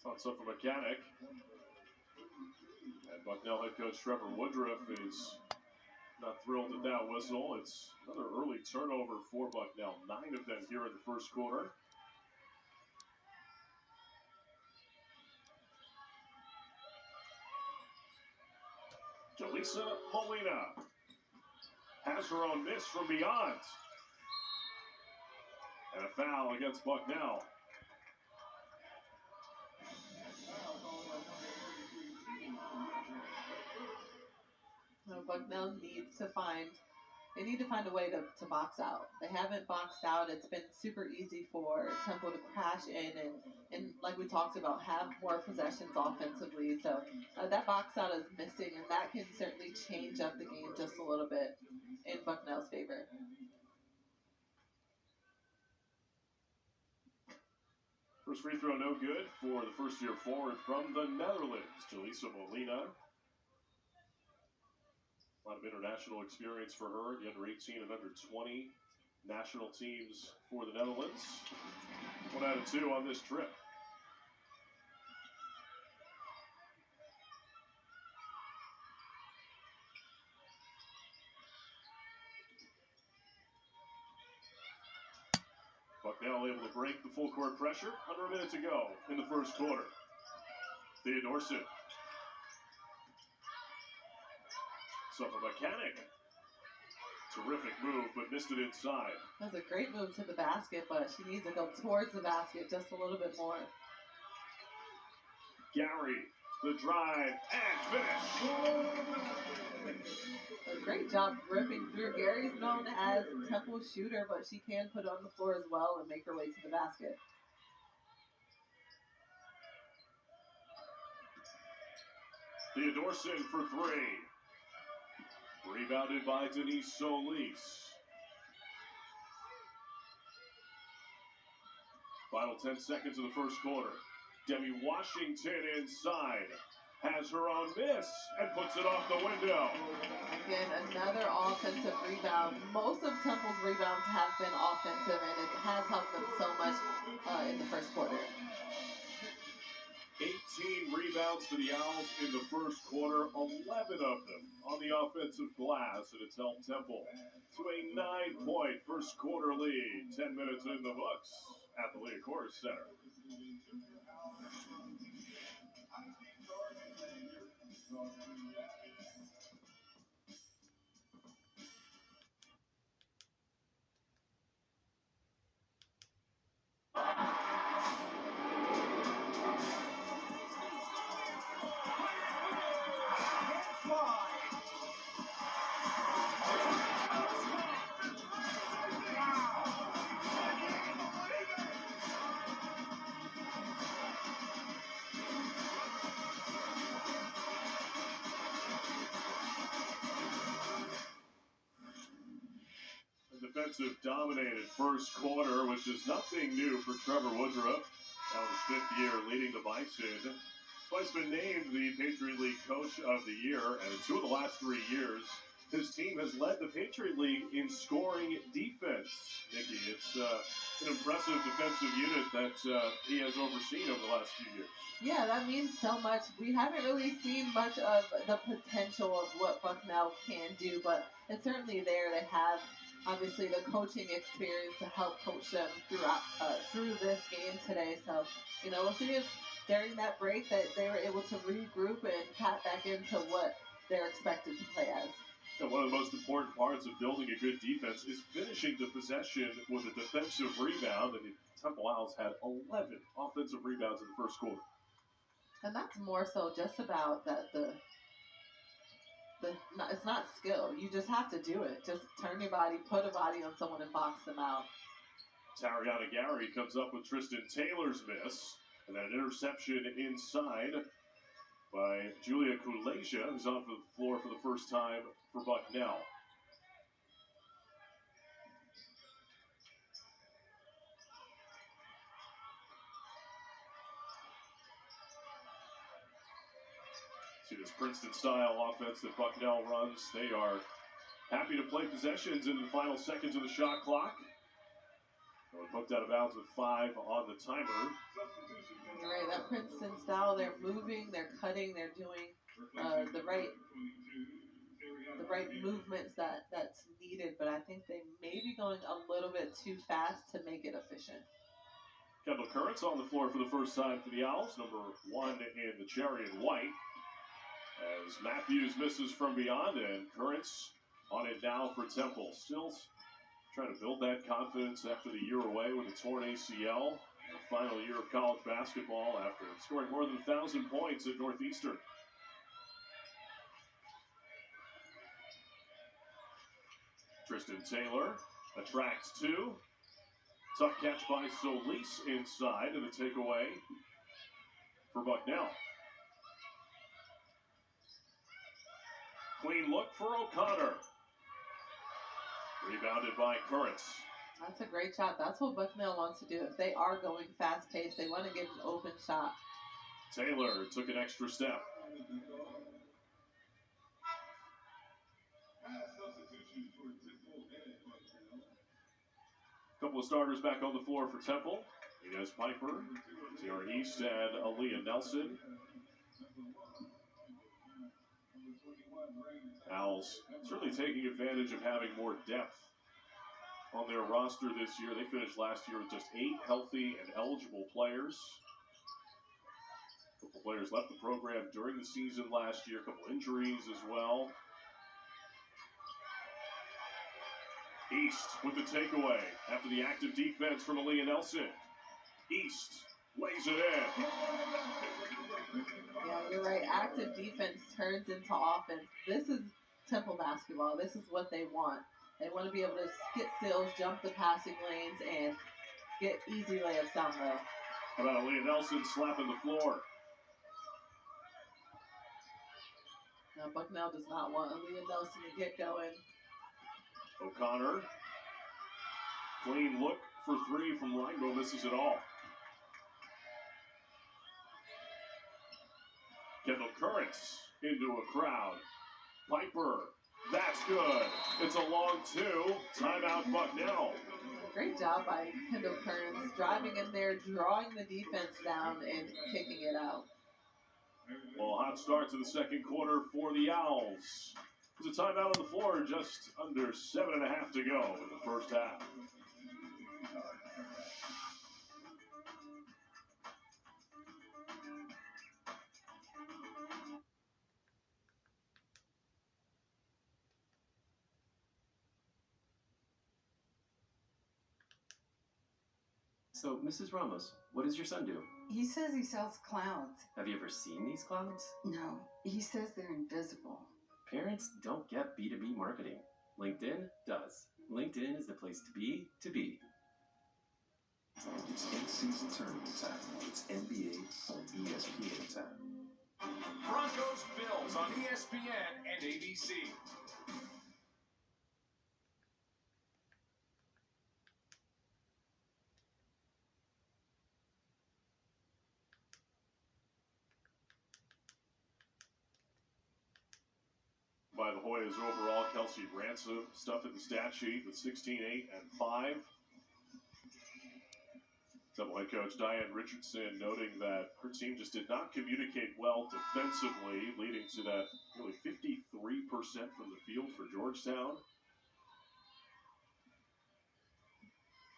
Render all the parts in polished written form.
That's up for Mechanic. And Bucknell head coach Trevor Woodruff is not thrilled at that whistle. It's another early turnover for Bucknell. 9 of them here in the first quarter. Jaleesa Molina has her own miss from beyond. And a foul against Bucknell. Bucknell needs to find a way to box out. They haven't boxed out. It's been super easy for Temple to crash in and like we talked about, have more possessions offensively. So that box out is missing, and that can certainly change up the game just a little bit in Bucknell's favor. First free throw no good for the first-year forward from the Netherlands, Jaleesa Molina. A lot of international experience for her, the under 18 and under 20 national teams for the Netherlands. 1 out of 2 on this trip. Bucknell able to break the full court pressure. Under a minute to go in the first quarter. Theodorson. So for Mechanic. Terrific move, but missed it inside. That's a great move to the basket, but she needs to go towards the basket just a little bit more. Gary, the drive, and finish. A great job ripping through. Gary's known as Temple's shooter, but she can put it on the floor as well and make her way to the basket. Theodorson for 3. Rebounded by Denise Solis. Final 10 seconds of the first quarter. Demi Washington inside. Has her own miss and puts it off the window. Again, another offensive rebound. Most of Temple's rebounds have been offensive, and it has helped them so much in the first quarter. 18 rebounds for the Owls in the first quarter, 11 of them on the offensive glass, and it's helped Temple to a 9-point first quarter lead. 10 minutes in the books at the Leah Cordes Center. Defensive dominated first quarter, which is nothing new for Trevor Woodruff. Now his 5th year leading the Bison. Twice been named the Patriot League Coach of the Year, and in 2 of the last 3 years, his team has led the Patriot League in scoring defense. Nikki, it's an impressive defensive unit that he has overseen over the last few years. Yeah, that means so much. We haven't really seen much of the potential of what Bucknell can do, but it's certainly there. They have obviously the coaching experience to help coach them through this game today. So, we'll see if during that break that they were able to regroup and tap back into what they're expected to play as. And one of the most important parts of building a good defense is finishing the possession with a defensive rebound. And the Temple Owls had 11 offensive rebounds in the first quarter. And that's more so just about that it's not skill. You just have to do it. Just turn your body, put a body on someone, and box them out. Tariana Gary comes up with Tristan Taylor's miss. And then an interception inside by Julia Kulesia, who's on the floor for the first time for Bucknell. See this Princeton-style offense that Bucknell runs. They are happy to play possessions in the final seconds of the shot clock. With Hooked out of bounds with 5 on the timer. You're right, that Princeton style, they're moving, they're cutting, they're doing the right movements that's needed, but I think they may be going a little bit too fast to make it efficient. Kendall Currents on the floor for the first time for the Owls, number 1 in the cherry and white. As Matthews misses from beyond, and Currents on it now for Temple. Still trying to build that confidence after the year away with a torn ACL. The final year of college basketball after scoring more than 1,000 points at Northeastern. Tristan Taylor attracts 2. Tough catch by Solis inside, and the takeaway for Bucknell. Clean look for O'Connor. Rebounded by Currents. That's a great shot. That's what Bucknell wants to do. If they are going fast-paced, they want to get an open shot. Taylor took an extra step. A couple of starters back on the floor for Temple. Inez Piper, Sierra East, and Aaliyah Nelson. Owls certainly taking advantage of having more depth on their roster this year. They finished last year with just 8 healthy and eligible players. A couple players left the program during the season last year, a couple injuries as well. East with the takeaway after the active defense from Aaliyah Nelson. East lays it in. Yeah, you're right. Active defense turns into offense. This is Temple basketball. This is what they want. They want to be able to get steals, jump the passing lanes, and get easy layups down low. How about Aaliyah Nelson slapping the floor? Now, Bucknell does not want Aaliyah Nelson to get going. O'Connor. Clean look for 3 from Reingo. Misses it all. Kendall Currents into a crowd. Piper. That's good. It's a long 2. Timeout Bucknell. Great job by Kendall Kearns, driving in there, drawing the defense down, and kicking it out. Well, hot start to the second quarter for the Owls. There's a timeout on the floor, just under 7.5 to go in the first half. So, Mrs. Ramos, what does your son do? He says he sells clouds. Have you ever seen these clouds? No, he says they're invisible. Parents don't get B2B marketing. LinkedIn does. LinkedIn is the place to be, to be. It's in-season tournament time. It's NBA on ESPN time. Broncos Bills on ESPN and ABC. By the Hoyas overall, Kelsey Ransom stuffed in the stat sheet with 16, 8, and 5. Temple head coach Diane Richardson noting that her team just did not communicate well defensively, leading to that nearly 53% from the field for Georgetown.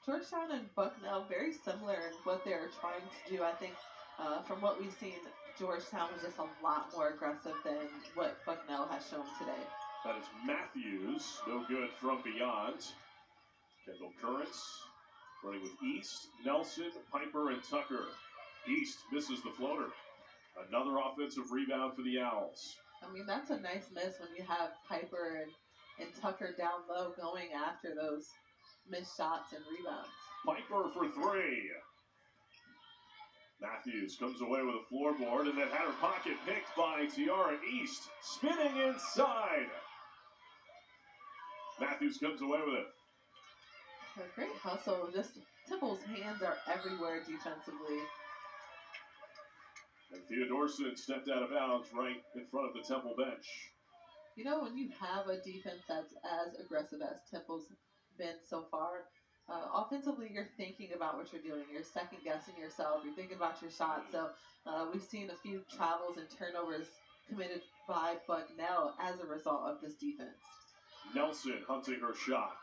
Georgetown and Bucknell, very similar in what they're trying to do. I think from what we've seen, Georgetown was just a lot more aggressive than what Bucknell has shown today. That is Matthews, no good from beyond. Kendall Currents running with East, Nelson, Piper, and Tucker. East misses the floater. Another offensive rebound for the Owls. I mean, that's a nice miss when you have Piper and Tucker down low going after those missed shots and rebounds. Piper for 3. Matthews comes away with a floorboard and then had her pocket picked by Tiara East. Spinning inside. Matthews comes away with it. A great hustle. Just Temple's hands are everywhere defensively. And Theodorson stepped out of bounds right in front of the Temple bench. You know, when you have a defense that's as aggressive as Temple's been so far, Offensively, you're thinking about what you're doing. You're second guessing yourself. You're thinking about your shots. So we've seen a few travels and turnovers committed by Bucknell as a result of this defense. Nelson hunting her shot.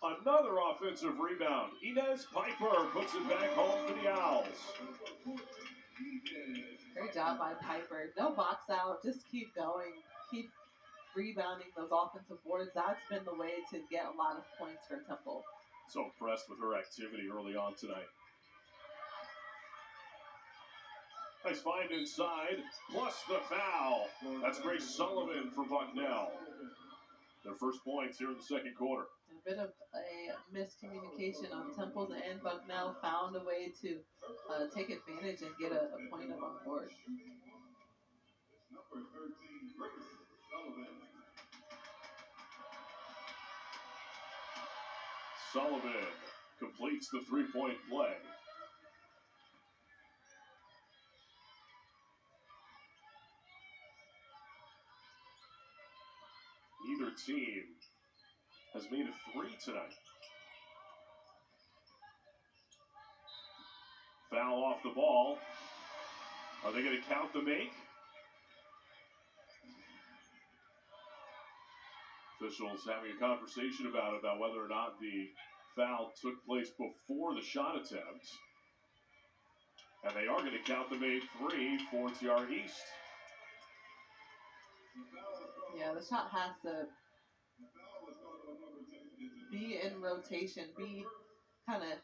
Another offensive rebound. Inez Piper puts it back home for the Owls. Great job by Piper. No box out. Just keep going. Keep rebounding those offensive boards. That's been the way to get a lot of points for Temple. So impressed with her activity early on tonight. Nice find inside, plus the foul. That's Grace Sullivan for Bucknell. Their first points here in the second quarter. A bit of a miscommunication on Temple's and Bucknell found a way to take advantage and get a point up on the board. Sullivan completes the three-point play. Neither team has made a three tonight. Foul off the ball. Are they going to count the make? Officials having a conversation about whether or not the foul took place before the shot attempt. And they are going to count the made three for TR East. Yeah, the shot has to be in rotation, be kind of,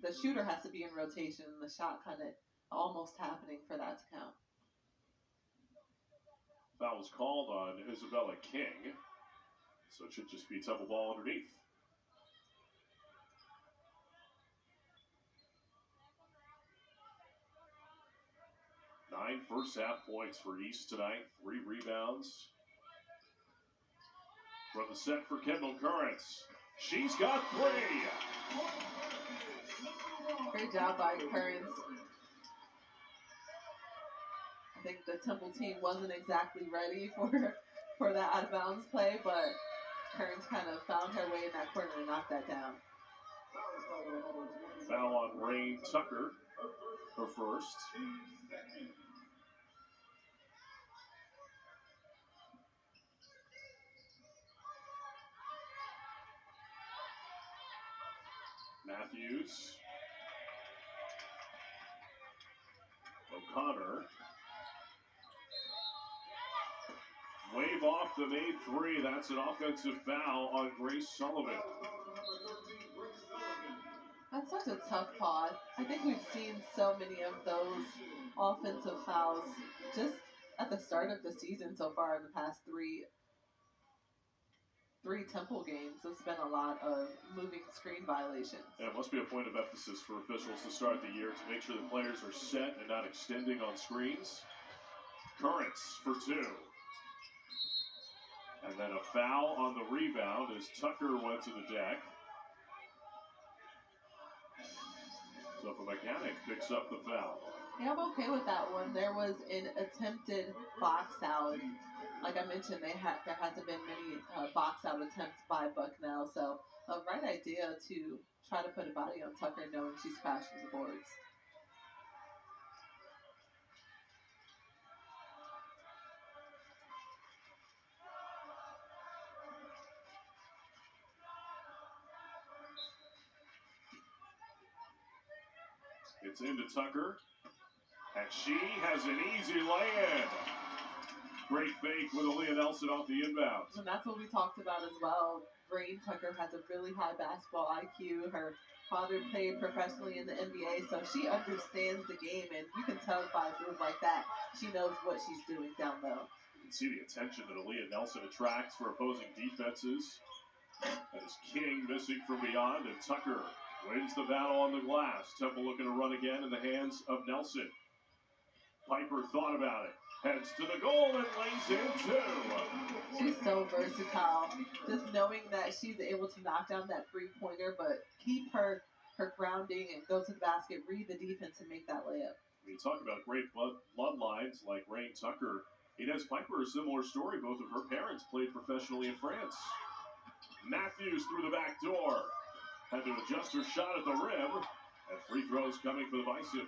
the shooter has to be in rotation, and the shot kind of almost happening for that to count. Foul was called on Isabella King, so it should just be Temple ball underneath. Nine first half points for East tonight, 3 rebounds. From the set for Kendall Currents. She's got 3. Great job by Currents. I think the Temple team wasn't exactly ready for that out of bounds play, but Currents kind of found her way in that corner and knocked that down. Foul on Rain Tucker, her first. Matthews. O'Connor. Wave off the made 3. That's an offensive foul on Grace Sullivan. That's such a tough call. I think we've seen so many of those offensive fouls just at the start of the season so far in the past three Temple games. It's been a lot of moving screen violations. Yeah, it must be a point of emphasis for officials to start the year to make sure the players are set and not extending on screens. Currents for 2. And then a foul on the rebound as Tucker went to the deck. So if a mechanic picks up the foul. Yeah, I'm okay with that one. There was an attempted box out. Like I mentioned, there hasn't been many box out attempts by Bucknell, so a right idea to try to put a body on Tucker knowing she's crashing the boards. It's into Tucker, and she has an easy lay-in. Great fake with Aaliyah Nelson off the inbound. And that's what we talked about as well. Rain Tucker has a really high basketball IQ. Her father played professionally in the NBA, so she understands the game, and you can tell by a move like that, she knows what she's doing down low. You can see the attention that Aaliyah Nelson attracts for opposing defenses. That is King missing from beyond, and Tucker wins the battle on the glass. Temple looking to run again in the hands of Nelson. Piper thought about it. Heads to the goal and lays in 2. She's so versatile. Just knowing that she's able to knock down that three-pointer, but keep her grounding and go to the basket, read the defense, and make that layup. When you talk about great bloodlines like Rain Tucker, Inez Piper, a similar story. Both of her parents played professionally in France. Matthews through the back door. had to adjust her shot at the rim. And free throws coming for the Bison.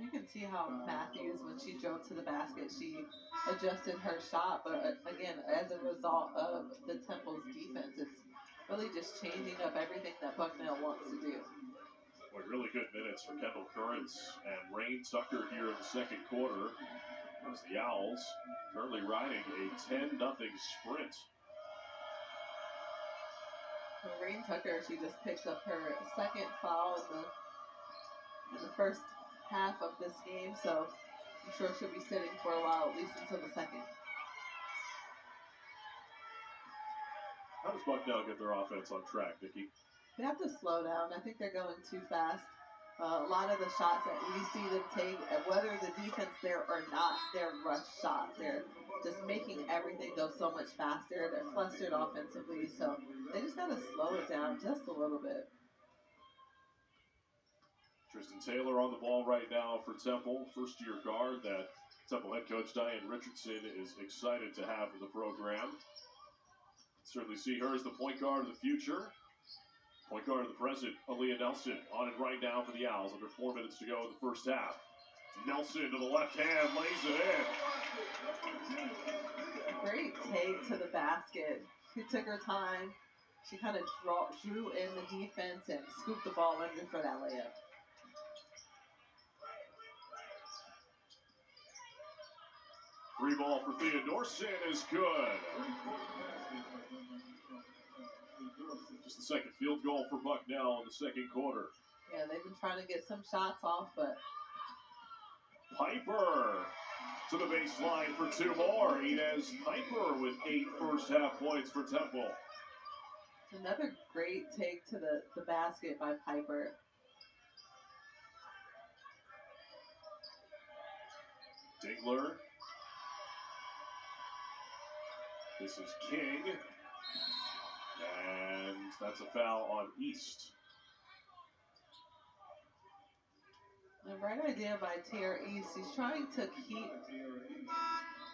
You can see how Matthews, when she drove to the basket, she adjusted her shot. But again, as a result of the Temple's defense, it's really just changing up everything that Bucknell wants to do. Boy, really good minutes for Kendall Currents and Rain Tucker here in the second quarter. As the Owls currently riding a 10-0 sprint. Rain Tucker, she just picked up her second foul in the first half of this game, so I'm sure she'll be sitting for a while, at least until the second. How does Bucknell get their offense on track, Nikki? They have to slow down. I think they're going too fast. A lot of the shots that we see them take, whether the defense there or not, they're rush shots. They're just making everything go so much faster. They're flustered offensively, so they just got to slow it down just a little bit. Tristan Taylor on the ball right now for Temple, first-year guard that Temple head coach Diane Richardson is excited to have in the program. Certainly see her as the point guard of the future. Point guard of the present, Aaliyah Nelson, on it right now for the Owls. Under 4 minutes to go in the first half. Nelson to the left hand, lays it in. Great take to the basket. She took her time. She kind of drew in the defense and scooped the ball under for that layup. Free ball for Theodorson is good. Just the second field goal for Bucknell in the second quarter. Yeah, they've been trying to get some shots off, but Piper to the baseline for two more. Inez Piper with 8 first-half points for Temple. another great take to the basket by Piper. Dingler. This is King. And that's a foul on East. The right idea by Tara East. She's trying to keep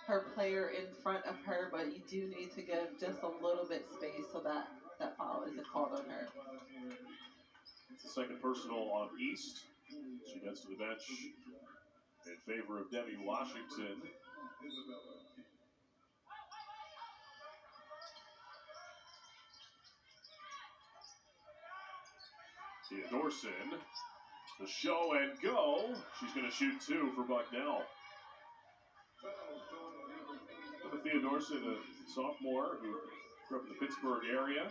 her player in front of her, but you do need to give just a little bit space so that that foul isn't called on her. It's the second personal on East. She gets to the bench in favor of Debbie Washington. Theodorson, the show and go. She's going to shoot 2 for Bucknell. Theodorson, a sophomore who grew up in the Pittsburgh area,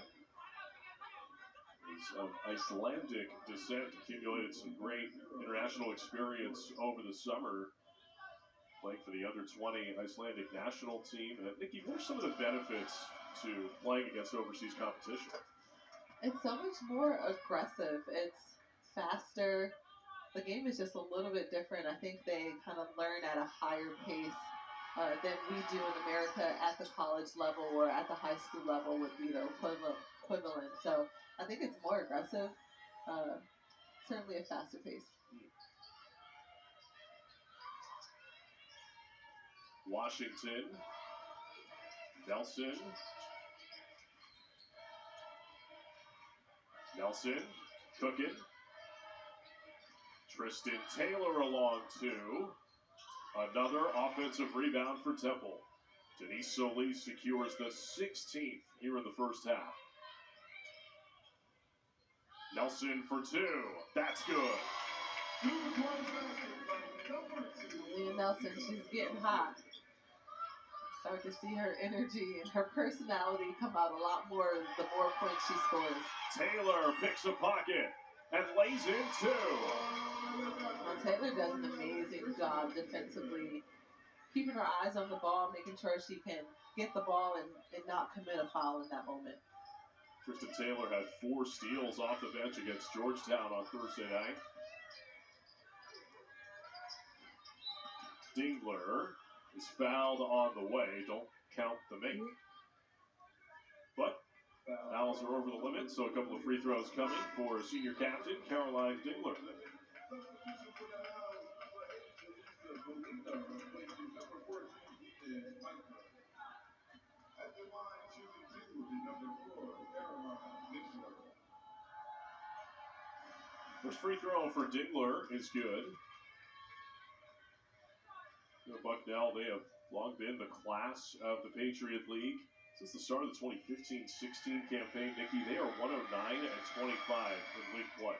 is of Icelandic descent, accumulated some great international experience over the summer, playing for the under-20 Icelandic national team. And Nikki, what are some of the benefits to playing against overseas competition? It's so much more aggressive. It's faster. The game is just a little bit different. I think they kind of learn at a higher pace than we do in America at the college level, or at the high school level would be the equivalent. So I think it's more aggressive, certainly a faster pace. Washington, Nelson, cooking. Tristan Taylor along 2. Another offensive rebound for Temple. Denise Solis secures the 16th here in the first half. Nelson for 2. That's good. Leah Nelson, she's getting hot. Start to see her energy and her personality come out a lot more the more points she scores. Taylor picks a pocket and lays in 2. Well, Taylor does an amazing job defensively, keeping her eyes on the ball, making sure she can get the ball and not commit a foul in that moment. Tristan Taylor had 4 steals off the bench against Georgetown on Thursday night. Dingler is fouled on the way. Don't count the make. But Owls are over the limit, so a couple of free throws coming for senior captain Caroline Dingler. First free throw for Dingler is good. Bucknell, they have long been the class of the Patriot League. Since the start of the 2015-16 campaign, Nikki, they are 109 and 25 in league play.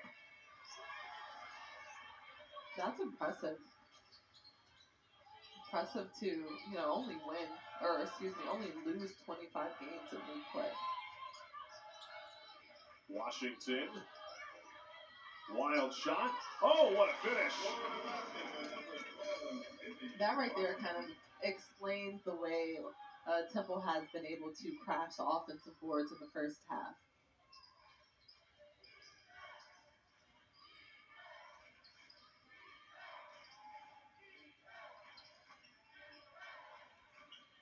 That's impressive. Impressive to, only only lose 25 games in league play. Washington. Wild shot. Oh, what a finish. That right there kind of explains the way Temple has been able to crash the offensive boards in the first half.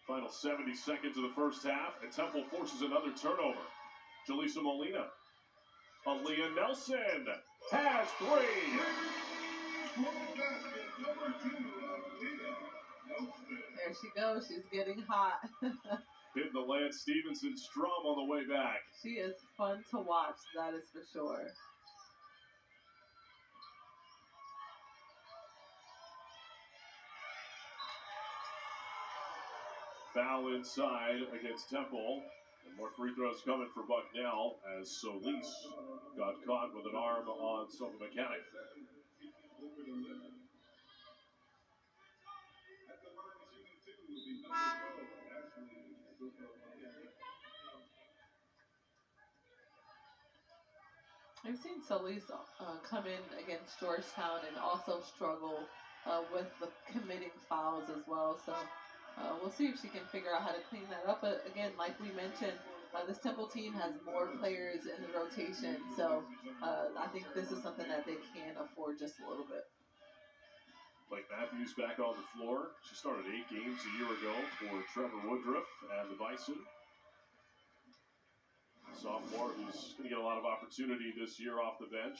Final 70 seconds of the first half, and Temple forces another turnover. Jaleesa Molina. Aaliyah Nelson has three. There she goes. She's getting hot. Hitting the Lance Stevenson strum on the way back. She is fun to watch, that is for sure. Foul inside against Temple. And more free throws coming for Bucknell as Solis got caught with an arm on Sofa Mechanic. I've seen Solis come in against Georgetown and also struggle with the committing fouls as well. So we'll see if she can figure out how to clean that up. But again, like we mentioned, this Temple team has more players in the rotation. So I think this is something that they can afford just a little bit. Blake Matthews back on the floor. She started 8 games a year ago for Trevor Woodruff and the Bison. Sophomore who's going to get a lot of opportunity this year off the bench.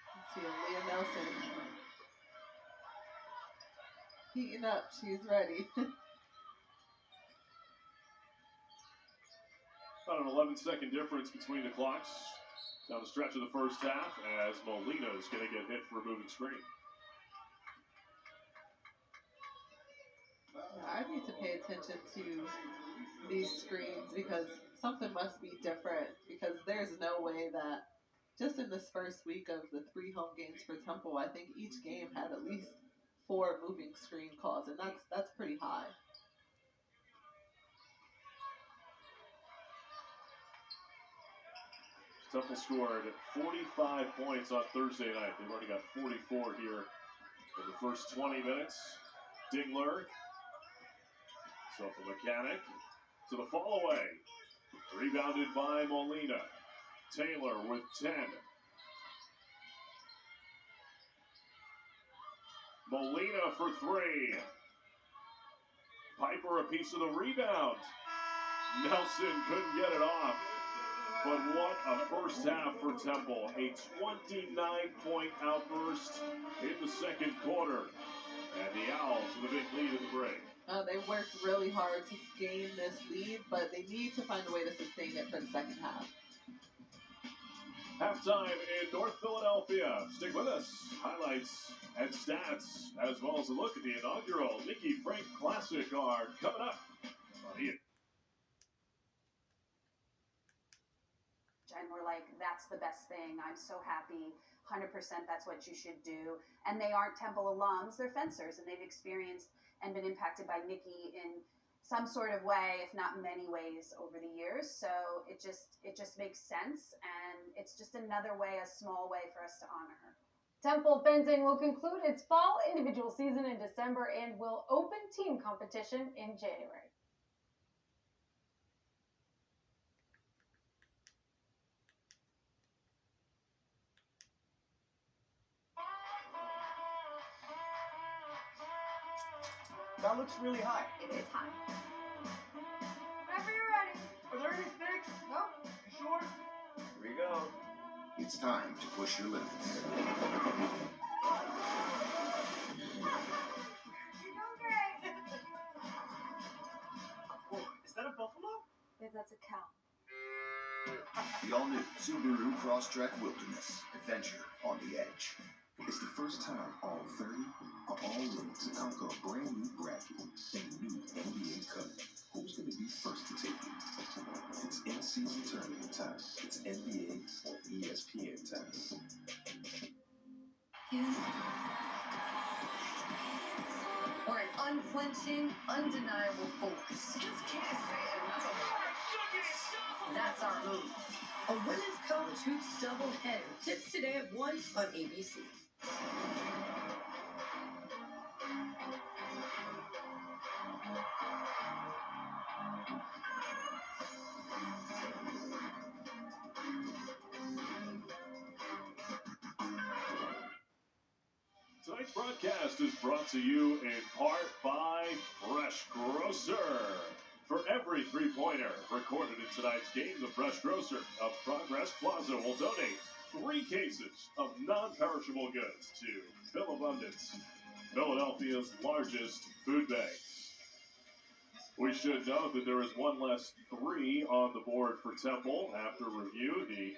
Let's see, Aaliyah Nelson. Heating up. She's ready. About an 11-second difference between the clocks down the stretch of the first half as Molina is going to get hit for a moving screen. I need to pay attention to these screens because something must be different, because there's no way that just in this first week of the 3 home games for Temple, I think each game had at least 4 moving screen calls, and that's pretty high. Temple scored 45 points on Thursday night. They've already got 44 here in the first 20 minutes. Dingler. Sofa Mechanic to the fall away. Rebounded by Molina. Taylor with 10. Molina for 3. Piper a piece of the rebound. Nelson couldn't get it off. But what a first half for Temple. A 29-point outburst in the second quarter. And the Owls with a big lead at the break. They worked really hard to gain this lead, but they need to find a way to sustain it for the second half. Halftime in North Philadelphia. Stick with us. Highlights and stats, as well as a look at the inaugural Nikki Frank Classic are coming up on ESPN. And we're like, that's the best thing. I'm so happy. 100% that's what you should do. And they aren't Temple alums, they're fencers, and they've experienced and been impacted by Nikki in some sort of way, if not many ways, over the years. So it just makes sense, and it's just another way, a small way for us to honor her. Temple fencing will conclude its fall individual season in December and will open team competition in January. That looks really high. It is high. Whenever you're ready. Are there any sticks? No. You sure? Here we go. It's time to push your limits. You're doing great. Whoa, is that a buffalo? Yeah, that's a cow. The all-new Subaru Crosstrek Wilderness. Adventure on the edge. It's the first time all 30 are all in to conquer a brand new bracket in the new NBA Cup. Who's going to be first to take it? It's in-season tournament time. It's NBA on ESPN time. Or an unflinching, undeniable force. Just can't say enough about it. That's our move. A women's college hoops doubleheader. Tips today at 1 on ABC. Tonight's broadcast is brought to you in part by Fresh Grocer. For every three-pointer recorded in tonight's game, the Fresh Grocer of Progress Plaza will donate 3 cases of non-perishable goods to Phil Abundance, Philadelphia's largest food bank. We should note that there is one less 3 on the board for Temple after review. The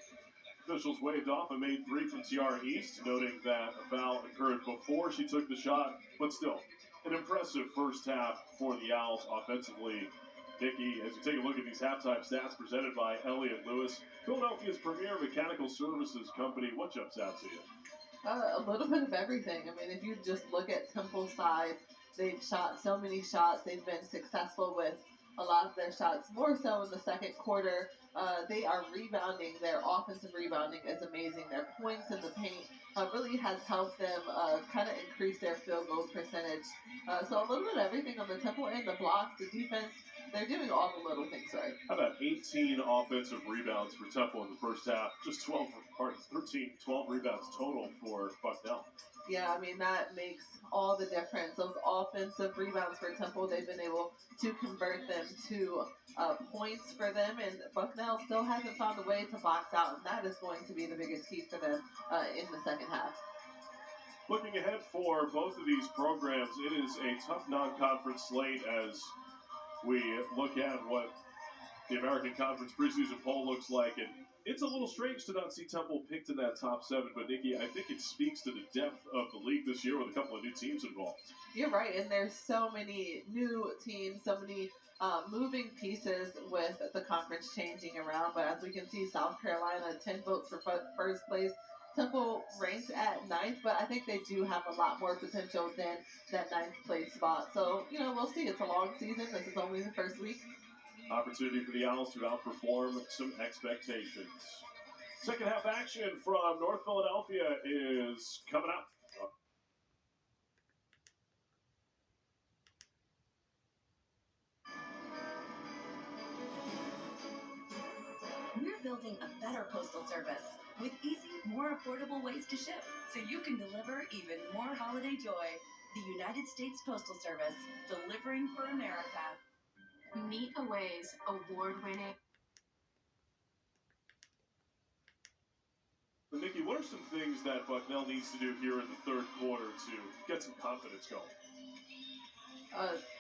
officials waved off a made 3 from Tiara East, noting that a foul occurred before she took the shot, but still, an impressive first half for the Owls offensively. Nikki, as you take a look at these halftime stats presented by Elliott Lewis, Philadelphia's premier mechanical services company, what jumps out to you? A little bit of everything. I mean, if you just look at Temple's side, they've shot so many shots. They've been successful with a lot of their shots, more so in the second quarter. They are rebounding. Their offensive rebounding is amazing. Their points in the paint really has helped them kind of increase their field goal percentage. So a little bit of everything on the Temple end, the blocks, the defense. They're doing all the little things right. How about 18 offensive rebounds for Temple in the first half? Just 12 rebounds total for Bucknell. Yeah, I mean, that makes all the difference. Those offensive rebounds for Temple, they've been able to convert them to points for them, and Bucknell still hasn't found a way to box out, and that is going to be the biggest key for them in the second half. Looking ahead for both of these programs, it is a tough non-conference slate as we look at what the American Conference preseason poll looks like, and it's a little strange to not see Temple picked in that top 7, but Nikki, I think it speaks to the depth of the league this year with a couple of new teams involved. You're right, and there's so many new teams, so many moving pieces with the conference changing around, but as we can see, South Carolina, 10 votes for first place. Temple ranked at 9th, but I think they do have a lot more potential than that 9th place spot. So, we'll see. It's a long season. This is only the first week. Opportunity for the Owls to outperform some expectations. Second half action from North Philadelphia is coming up. We're building a better postal service with easy, more affordable ways to ship so you can deliver even more holiday joy. The United States Postal Service, delivering for America. Meet Away's award-winning. Nikki, what are some things that Bucknell needs to do here in the third quarter to get some confidence going?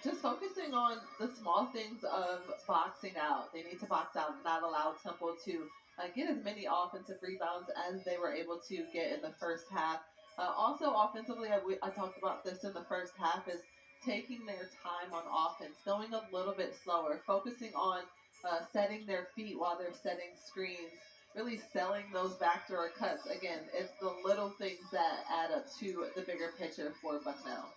Just focusing on the small things of boxing out. They need to box out, not allow Temple to get as many offensive rebounds as they were able to get in the first half. Also, offensively, I talked about this in the first half, is taking their time on offense, going a little bit slower, focusing on setting their feet while they're setting screens, really selling those backdoor cuts. Again, it's the little things that add up to the bigger picture for Bucknell.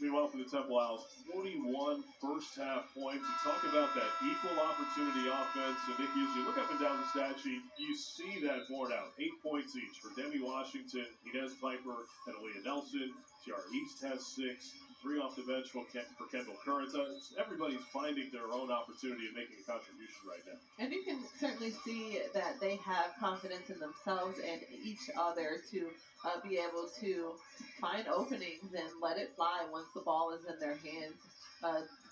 Meanwhile, for the Temple Owls, 41 first-half points. You talk about that equal opportunity offense. And, Nikki, as you look up and down the stat sheet, you see that borne out. 8 points each for Demi Washington, Inez Piper, and Aaliyah Nelson. Tiara East has 6. 3 off the bench for Kendall Curran. So everybody's finding their own opportunity and making a contribution right now. And you can certainly see that they have confidence in themselves and each other to be able to find openings and let it fly once the ball is in their hands.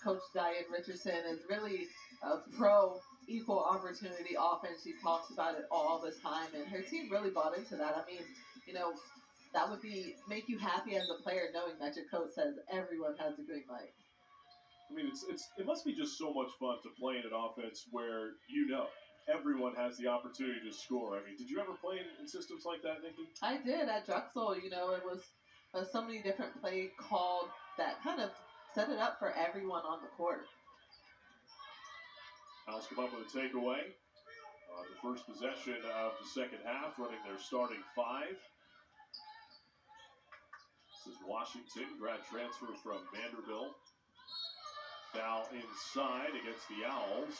Coach Diane Richardson is really a pro equal opportunity offense. She talks about it all the time, and her team really bought into that. I mean, that would make you happy as a player knowing that your coach says everyone has a green light. I mean, it must be just so much fun to play in an offense where everyone has the opportunity to score. I mean, did you ever play in systems like that, Nikki? I did at Drexel. You know, it was so many different play called that kind of set it up for everyone on the court. Owls come up with a takeaway on the first possession of the second half, running their starting five. This is Washington, grad transfer from Vanderbilt. Foul inside against the Owls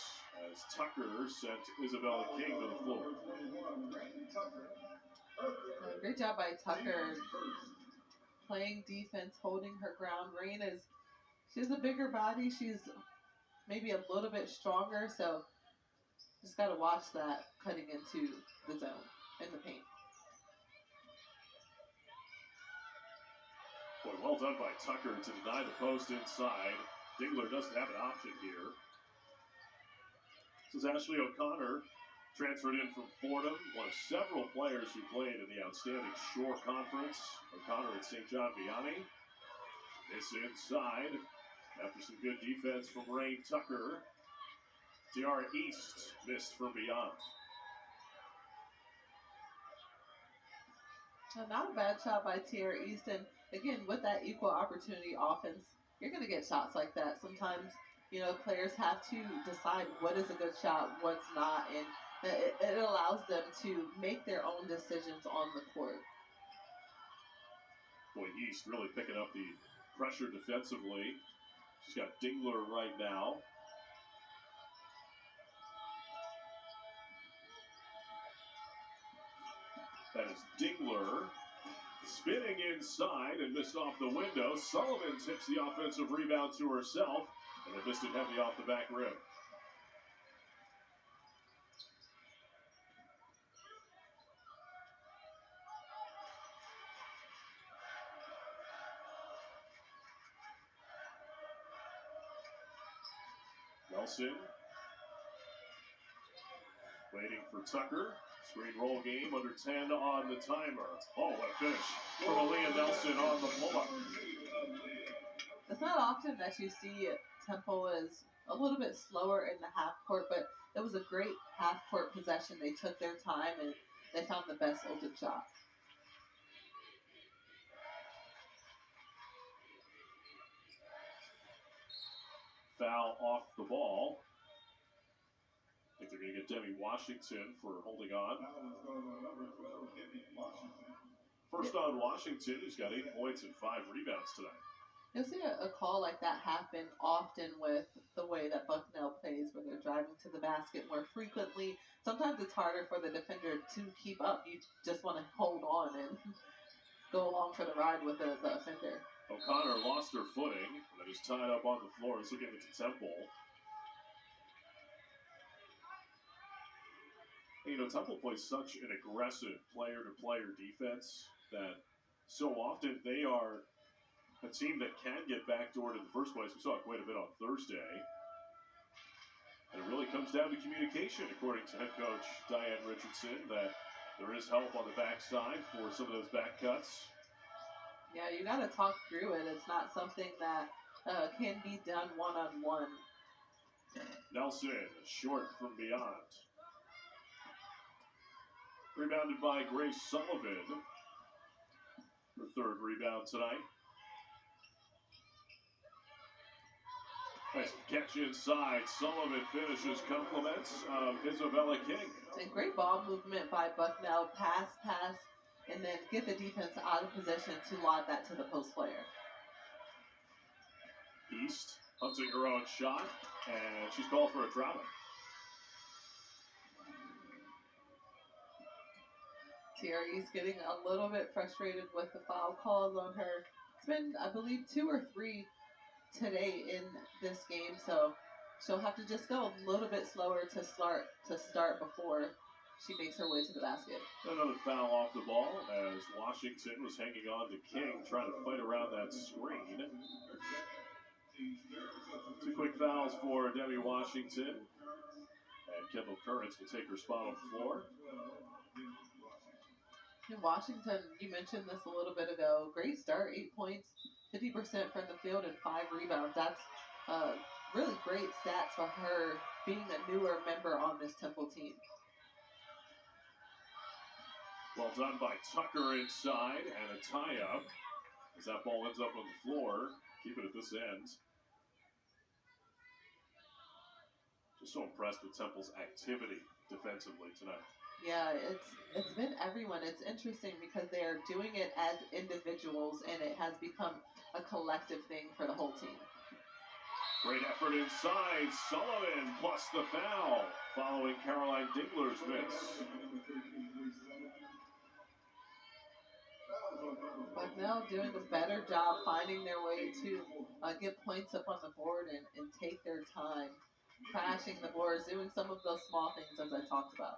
as Tucker sent Isabella King to the floor. Great job by Tucker. Playing defense, holding her ground. Rain she has a bigger body. She's maybe a little bit stronger, so just got to watch that cutting into the zone in the paint. Boy, well done by Tucker to deny the post inside. Dingler doesn't have an option here. This is Ashley O'Connor, transferred in from Fordham, one of several players who played in the outstanding Shore Conference. O'Connor at St. John Vianney. This inside, after some good defense from Ray Tucker. Tiara East missed from beyond. Not a bad shot by Tiara East, and again, with that equal opportunity offense, you're going to get shots like that. Sometimes, you know, players have to decide what is a good shot, what's not, and it allows them to make their own decisions on the court. Boy, East really picking up the pressure defensively. She's got Dingler right now. That is Dingler spinning inside and missed off the window. Sullivan tips the offensive rebound to herself, and it missed it heavy off the back rim. Nelson waiting for Tucker. Screen roll game under 10 on the timer. Oh, what a finish from Aaliyah Nelson on the pull-up. It's not often that you see Temple is a little bit slower in the half court, but it was a great half court possession. They took their time and they found the best open shot. Foul off the ball. I think they're going to get Demi Washington for holding on. First on Washington, who's got 8 points and 5 rebounds tonight. You'll see a call like that happen often with the way that Bucknell plays, where they're driving to the basket more frequently. Sometimes it's harder for the defender to keep up. You just want to hold on and go along for the ride with the offender. O'Connor lost her footing and is tied up on the floor. This will give it to Temple. You know, Temple plays such an aggressive player-to-player defense that so often they are a team that can get backdoored in the first place. We saw it quite a bit on Thursday. And it really comes down to communication, according to head coach Diane Richardson, that there is help on the backside for some of those back cuts. Yeah, you got to talk through it. It's not something that can be done one-on-one. Nelson, short from beyond. Rebounded by Grace Sullivan. Her third rebound tonight. Nice catch inside. Sullivan finishes compliments of Isabella King. And great ball movement by Bucknell. Pass, and then get the defense out of position to lob that to the post player. East hunting her own shot, and she's called for a travel. Tiara East getting a little bit frustrated with the foul calls on her. It's been, I believe, 2 or 3 today in this game, so she'll have to just go a little bit slower to start before she makes her way to the basket. Another foul off the ball as Washington was hanging on to King, trying to fight around that screen. 2 quick fouls for Demi Washington, and Kendall Currents will take her spot on the floor. In Washington, you mentioned this a little bit ago. Great start, 8 points, 50% from the field, and 5 rebounds. That's really great stats for her being a newer member on this Temple team. Well done by Tucker inside, and a tie-up as that ball ends up on the floor. Keep it at this end. Just so impressed with Temple's activity defensively tonight. Yeah, it's been everyone. It's interesting because they are doing it as individuals, and it has become a collective thing for the whole team. Great effort inside. Sullivan plus the foul following Caroline Dingler's miss. Bucknell doing a better job finding their way to get points up on the board and take their time, crashing the boards, doing some of those small things as I talked about.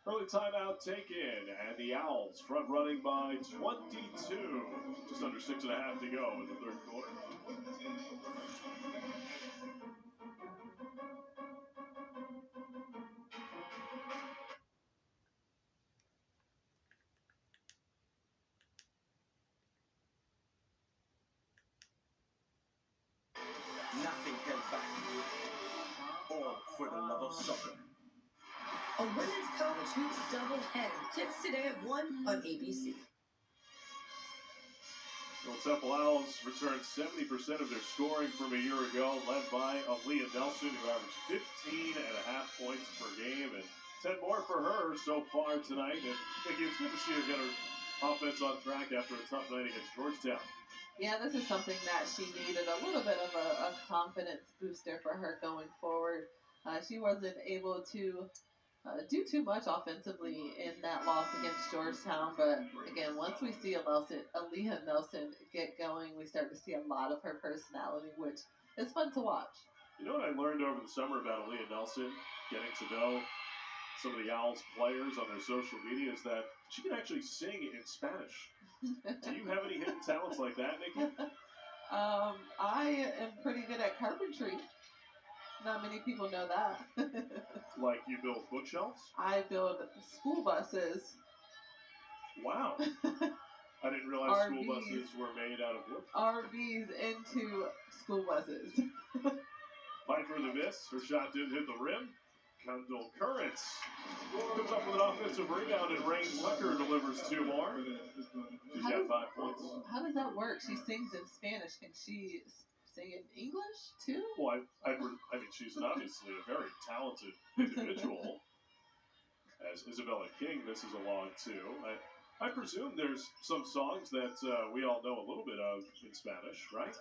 Early timeout taken, and the Owls front running by 22. Just under 6.5 to go in the third quarter. Nothing held back. All for the love of soccer. A women's college hoops doubleheader tips today at 1 on ABC. Well, Temple Owls returned 70% of their scoring from a year ago, led by Aaliyah Nelson, who averaged 15.5 points per game, and 10 more for her so far tonight. And Nikki, it's good to see her get her offense on track after a tough night against Georgetown. Yeah, this is something that she needed, a little bit of a confidence booster for her going forward. She wasn't able to do too much offensively in that loss against Georgetown, but again, once we see Aaliyah Nelson get going, we start to see a lot of her personality, which is fun to watch. You know what I learned over the summer about Aaliyah Nelson, getting to know some of the Owls players on their social media, is that she can actually sing in Spanish. Do you have any hidden talents like that, Nikki? I am pretty good at carpentry. Not many people know that. Like you build bookshelves? I build school buses. Wow. I didn't realize RVs. School buses were made out of wood. RVs into school buses. Piper the miss. Her shot didn't hit the rim. Kendall Currents comes up with an offensive rebound, and Rain Tucker delivers 2 more. She's got 5 points. How does that work? She sings in Spanish. Can she sing in English too? Well, I mean, she's obviously a very talented individual. As Isabella King misses along too. I presume there's some songs that we all know a little bit of in Spanish, right?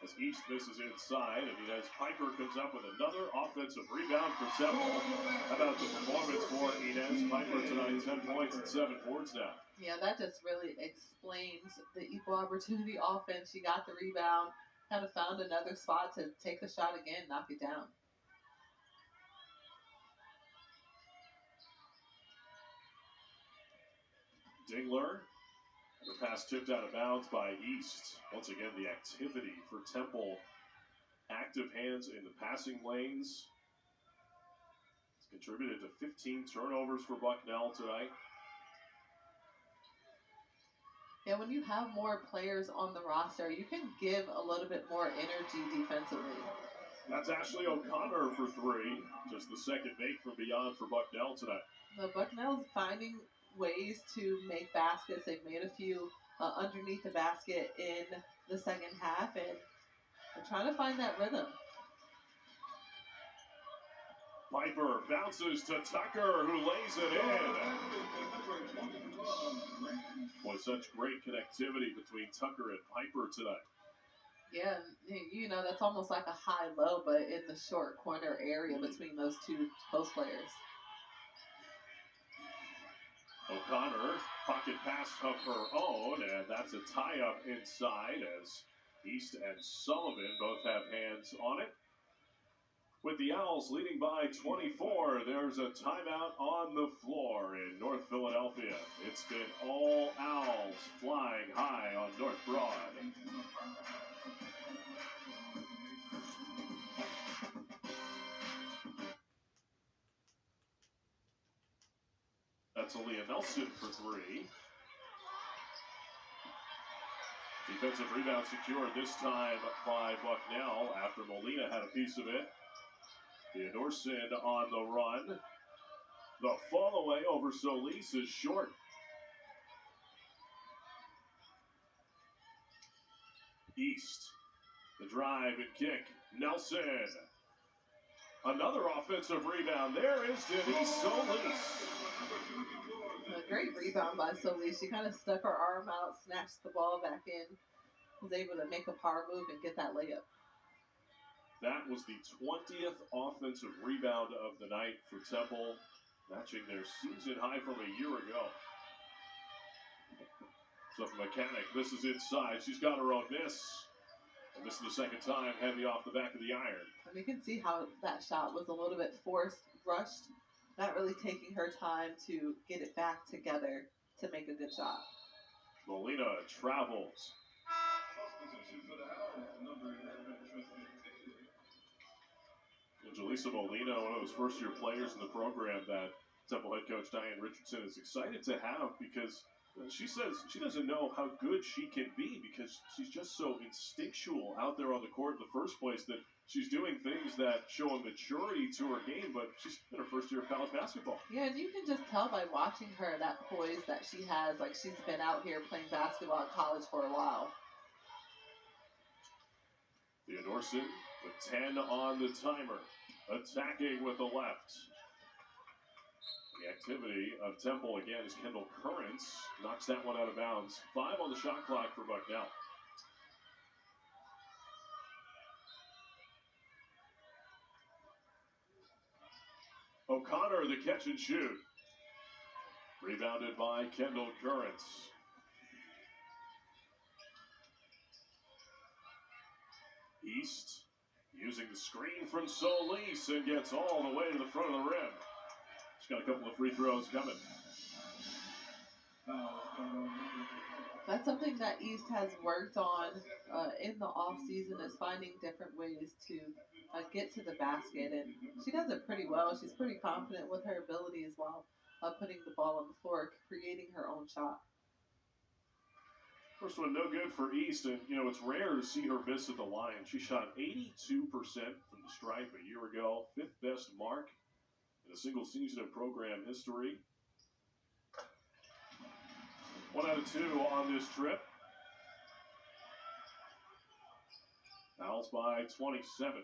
As East misses inside, and Inez Piper comes up with another offensive rebound for Temple. How about the performance for Inez Piper tonight? 10 points and 7 boards now. Yeah, that just really explains the equal opportunity offense. She got the rebound, kind of found another spot to take the shot again, knock it down. Dingler. The pass tipped out of bounds by East. Once again, the activity for Temple. Active hands in the passing lanes. It's contributed to 15 turnovers for Bucknell tonight. Yeah, when you have more players on the roster, you can give a little bit more energy defensively. That's Ashley O'Connor for 3. Just the second make from beyond for Bucknell tonight. The Bucknell's finding ways to make baskets. They've made a few underneath the basket in the second half, and they're trying to find that rhythm. Piper bounces to Tucker, who lays it in. Boy, such great connectivity between Tucker and Piper tonight. Yeah, you know, that's almost like a high-low, but in the short corner area between those two post players. O'Connor, pocket pass of her own, and that's a tie-up inside as East and Sullivan both have hands on it. With the Owls leading by 24, there's a timeout on the floor in North Philadelphia. It's been all Owls flying high on North Broad. That's Aaliyah Nelson for 3. Defensive rebound secured this time by Bucknell after Molina had a piece of it. Theodorson on the run. The fall away over Solis is short. East. The drive and kick. Nelson. Another offensive rebound. There is Denise Solis. A great rebound by Solis. She kind of stuck her arm out, snatched the ball back in, was able to make a power move and get that layup. That was the 20th offensive rebound of the night for Temple, matching their season high from a year ago. So for Mechanic, this is inside. She's got her own miss. And this is the second time, heavy off the back of the iron. And you can see how that shot was a little bit forced, rushed, not really taking her time to get it back together to make a good shot. Molina travels. Jaleesa Molina, one of those first-year players in the program that Temple head coach Diane Richardson is excited to have because she says she doesn't know how good she can be because she's just so instinctual out there on the court in the first place that she's doing things that show a maturity to her game, but she's in her first year of college basketball. Yeah, and you can just tell by watching her that poise that she has, like she's been out here playing basketball in college for a while. Theodorson with 10 on the timer, attacking with the left. The activity of Temple again is Kendall Currents knocks that one out of bounds. 5 on the shot clock for Bucknell. O'Connor, the catch and shoot. Rebounded by Kendall Currents. East using the screen from Solis and gets all the way to the front of the rim. She's got a couple of free throws coming. That's something that East has worked on in the off season, is finding different ways to get to the basket, and she does it pretty well. She's pretty confident with her abilities while putting the ball on the floor, creating her own shot. First one, no good for East, and it's rare to see her miss at the line. She shot 82% from the stripe a year ago, 5th best mark in a single season of program history. 1 out of 2 on this trip. Fouls by 27.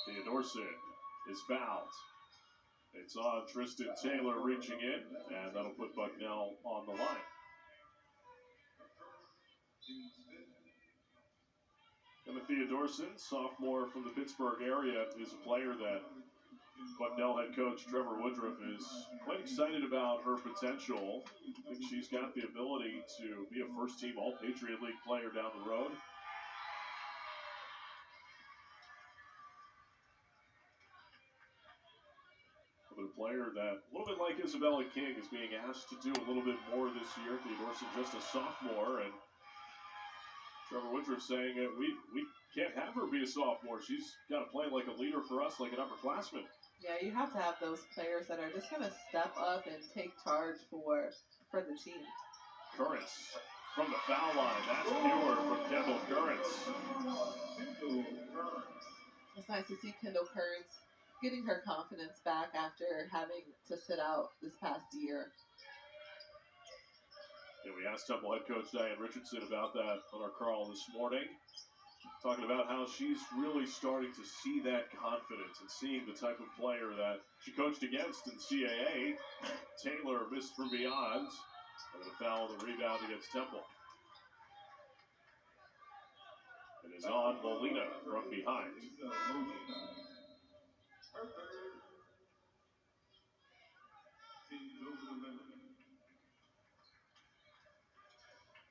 Theodorson is fouled. It's on Tristan Taylor reaching in, and that'll put Bucknell on the line. Emma Theodorson, sophomore from the Pittsburgh area, is a player that Bucknell head coach Trevor Woodruff is quite excited about her potential. I think she's got the ability to be a first-team All-Patriot League player down the road. But a player that, a little bit like Isabella King, is being asked to do a little bit more this year. Theodorson just a sophomore, and Trevor Woodruff saying we can't have her be a sophomore. She's got to play like a leader for us, like an upperclassman. Yeah, you have to have those players that are just going to step up and take charge for the team. Currents from the foul line. That's pure from Kendall Currents. It's nice to see Kendall Currents getting her confidence back after having to sit out this past year. And we asked Temple head coach Diane Richardson about that on our call this morning, talking about how she's really starting to see that confidence and seeing the type of player that she coached against in CAA. Taylor missed from beyond, and a foul on the rebound against Temple. It is on Molina from behind.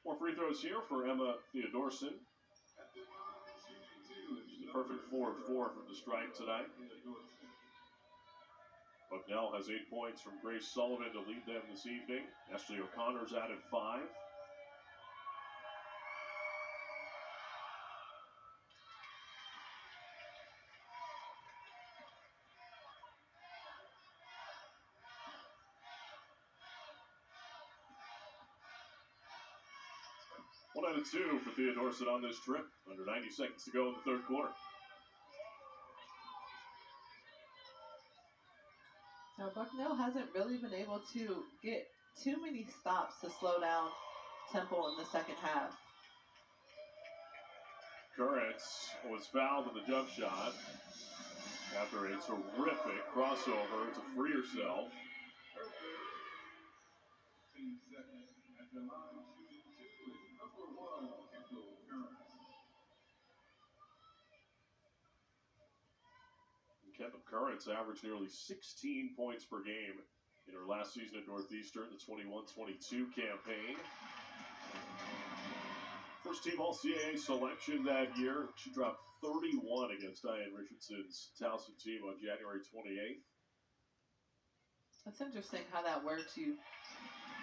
More free throws here for Emma Theodorson. She's a perfect 4 of 4 from the stripe tonight. Bucknell has 8 points from Grace Sullivan to lead them this evening. Ashley O'Connor's added 5. 1 out of 2 for Theodorsett on this trip. Under 90 seconds to go in the third quarter. Now, Bucknell hasn't really been able to get too many stops to slow down Temple in the second half. Currents was fouled in the jump shot after a terrific crossover to free herself. Kendall Currents averaged nearly 16 points per game in her last season at Northeastern, the 21-22 campaign. First team All-CAA selection that year. She dropped 31 against Diane Richardson's Towson team on January 28th. That's interesting how that works. You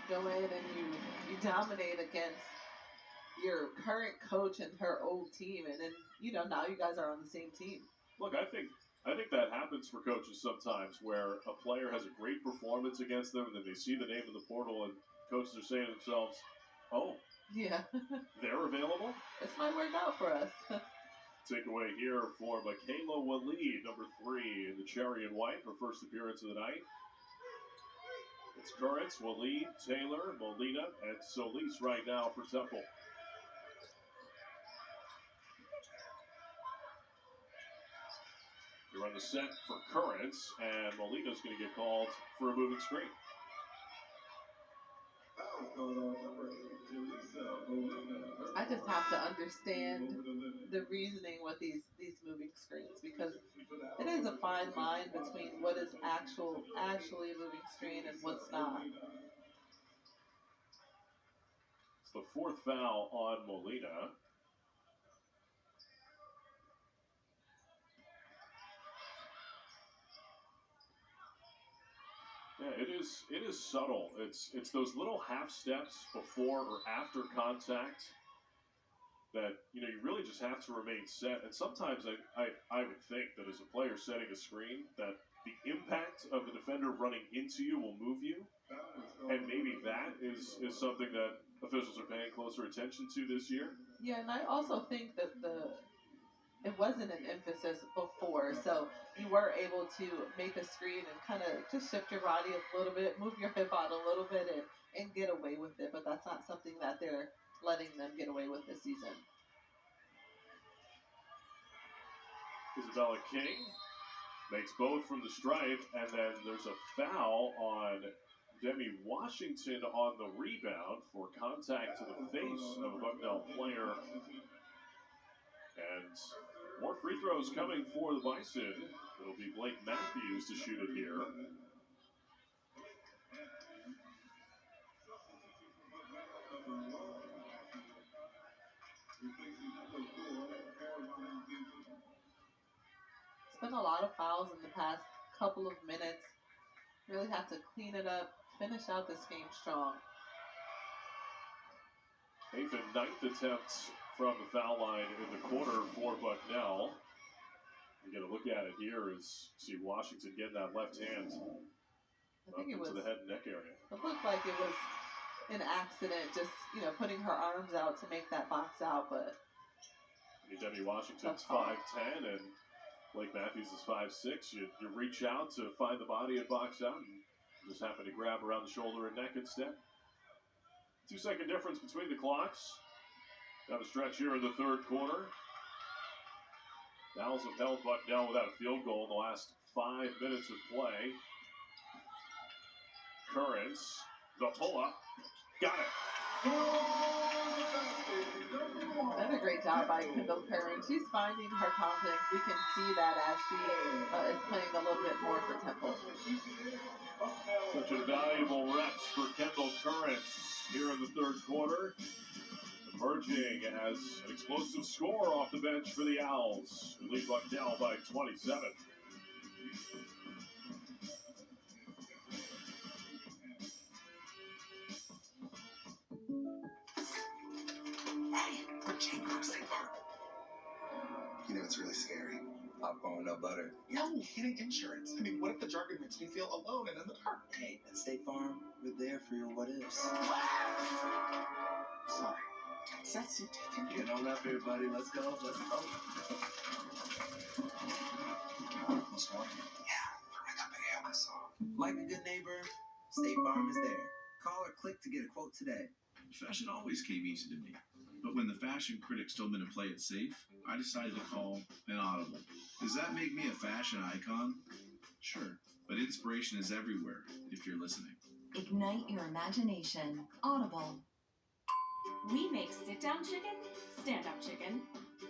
go in and you dominate against your current coach and her old team, and then, you know, now you guys are on the same team. Look, I think that happens for coaches sometimes, where a player has a great performance against them, and then they see the name in the portal, and coaches are saying to themselves, oh, yeah, they're available? This might work out for us. Takeaway here for Michaela Waleed, number 3 in the cherry and white, her first appearance of the night. It's Currents, Waleed, Taylor, Molina, and Solis right now for Temple. They run the set for Currents, and Molina's going to get called for a moving screen. I just have to understand the reasoning with these moving screens, because it is a fine line between what is actually a moving screen and what's not. It's the 4th foul on Molina. Yeah, it is subtle. It's those little half steps before or after contact that, you know, you really just have to remain set. And sometimes I would think that as a player setting a screen, that the impact of the defender running into you will move you. And maybe that is something that officials are paying closer attention to this year. Yeah, and I also think that it wasn't an emphasis before, so you were able to make a screen and kind of just shift your body a little bit, move your hip out a little bit, and get away with it. But that's not something that they're letting them get away with this season. Isabella King makes both from the stripe, and then there's a foul on Demi Washington on the rebound for contact to the face of a Bucknell player. And more free throws coming for the Bison. It'll be Blake Matthews to shoot it here. It's been a lot of fouls in the past couple of minutes. Really have to clean it up, finish out this game strong. 8th and 9th attempts from the foul line in the quarter for Bucknell. You get a look at it here as see Washington getting that left hand up into the head and neck area. It looked like it was an accident, just, you know, putting her arms out to make that box out, but Demi Washington's 5'10", and Blake Matthews is 5'6". You reach out to find the body and box out, and just happen to grab around the shoulder and neck instead. 2-second difference between the clocks. Down the stretch here in the third quarter. Owls have held Bucknell without a field goal in the last 5 minutes of play. Currents, the pull-up, got it. Another great job by Kendall Curran. She's finding her confidence. We can see that as she is playing a little bit more for Temple. Such a valuable reps for Kendall Currents here in the third quarter. Emerging as an explosive score off the bench for the Owls, who lead Bucknell by 27. Hey, put Jake on State Park. You know, it's really scary. Popcorn, no butter. No, getting insurance. I mean, what if the jargon makes me feel alone and in the dark? Hey, at State Farm, we're there for your what ifs. Sorry. Sexy. Get on up here, buddy. Let's go. Let's go. What's one? Like a good neighbor, State Farm is there. Call or click to get a quote today. Fashion always came easy to me. But when the fashion critics told me to play it safe, I decided to call an audible. Does that make me a fashion icon? Sure. But inspiration is everywhere if you're listening. Ignite your imagination. Audible. We make sit-down chicken, stand-up chicken,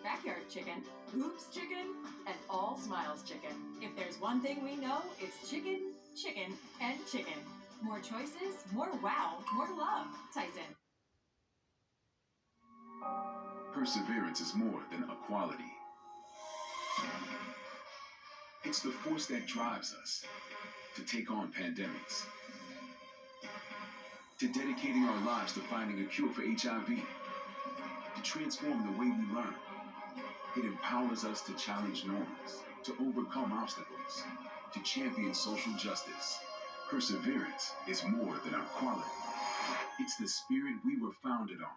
backyard chicken, hoops chicken, and all smiles chicken. If there's one thing we know, it's chicken, chicken, and chicken. More choices, more wow, more love. Tyson. Perseverance is more than a quality. It's the force that drives us to take on pandemics, to dedicating our lives to finding a cure for HIV, to transform the way we learn. It empowers us to challenge norms, to overcome obstacles, to champion social justice. Perseverance is more than our quality. It's the spirit we were founded on.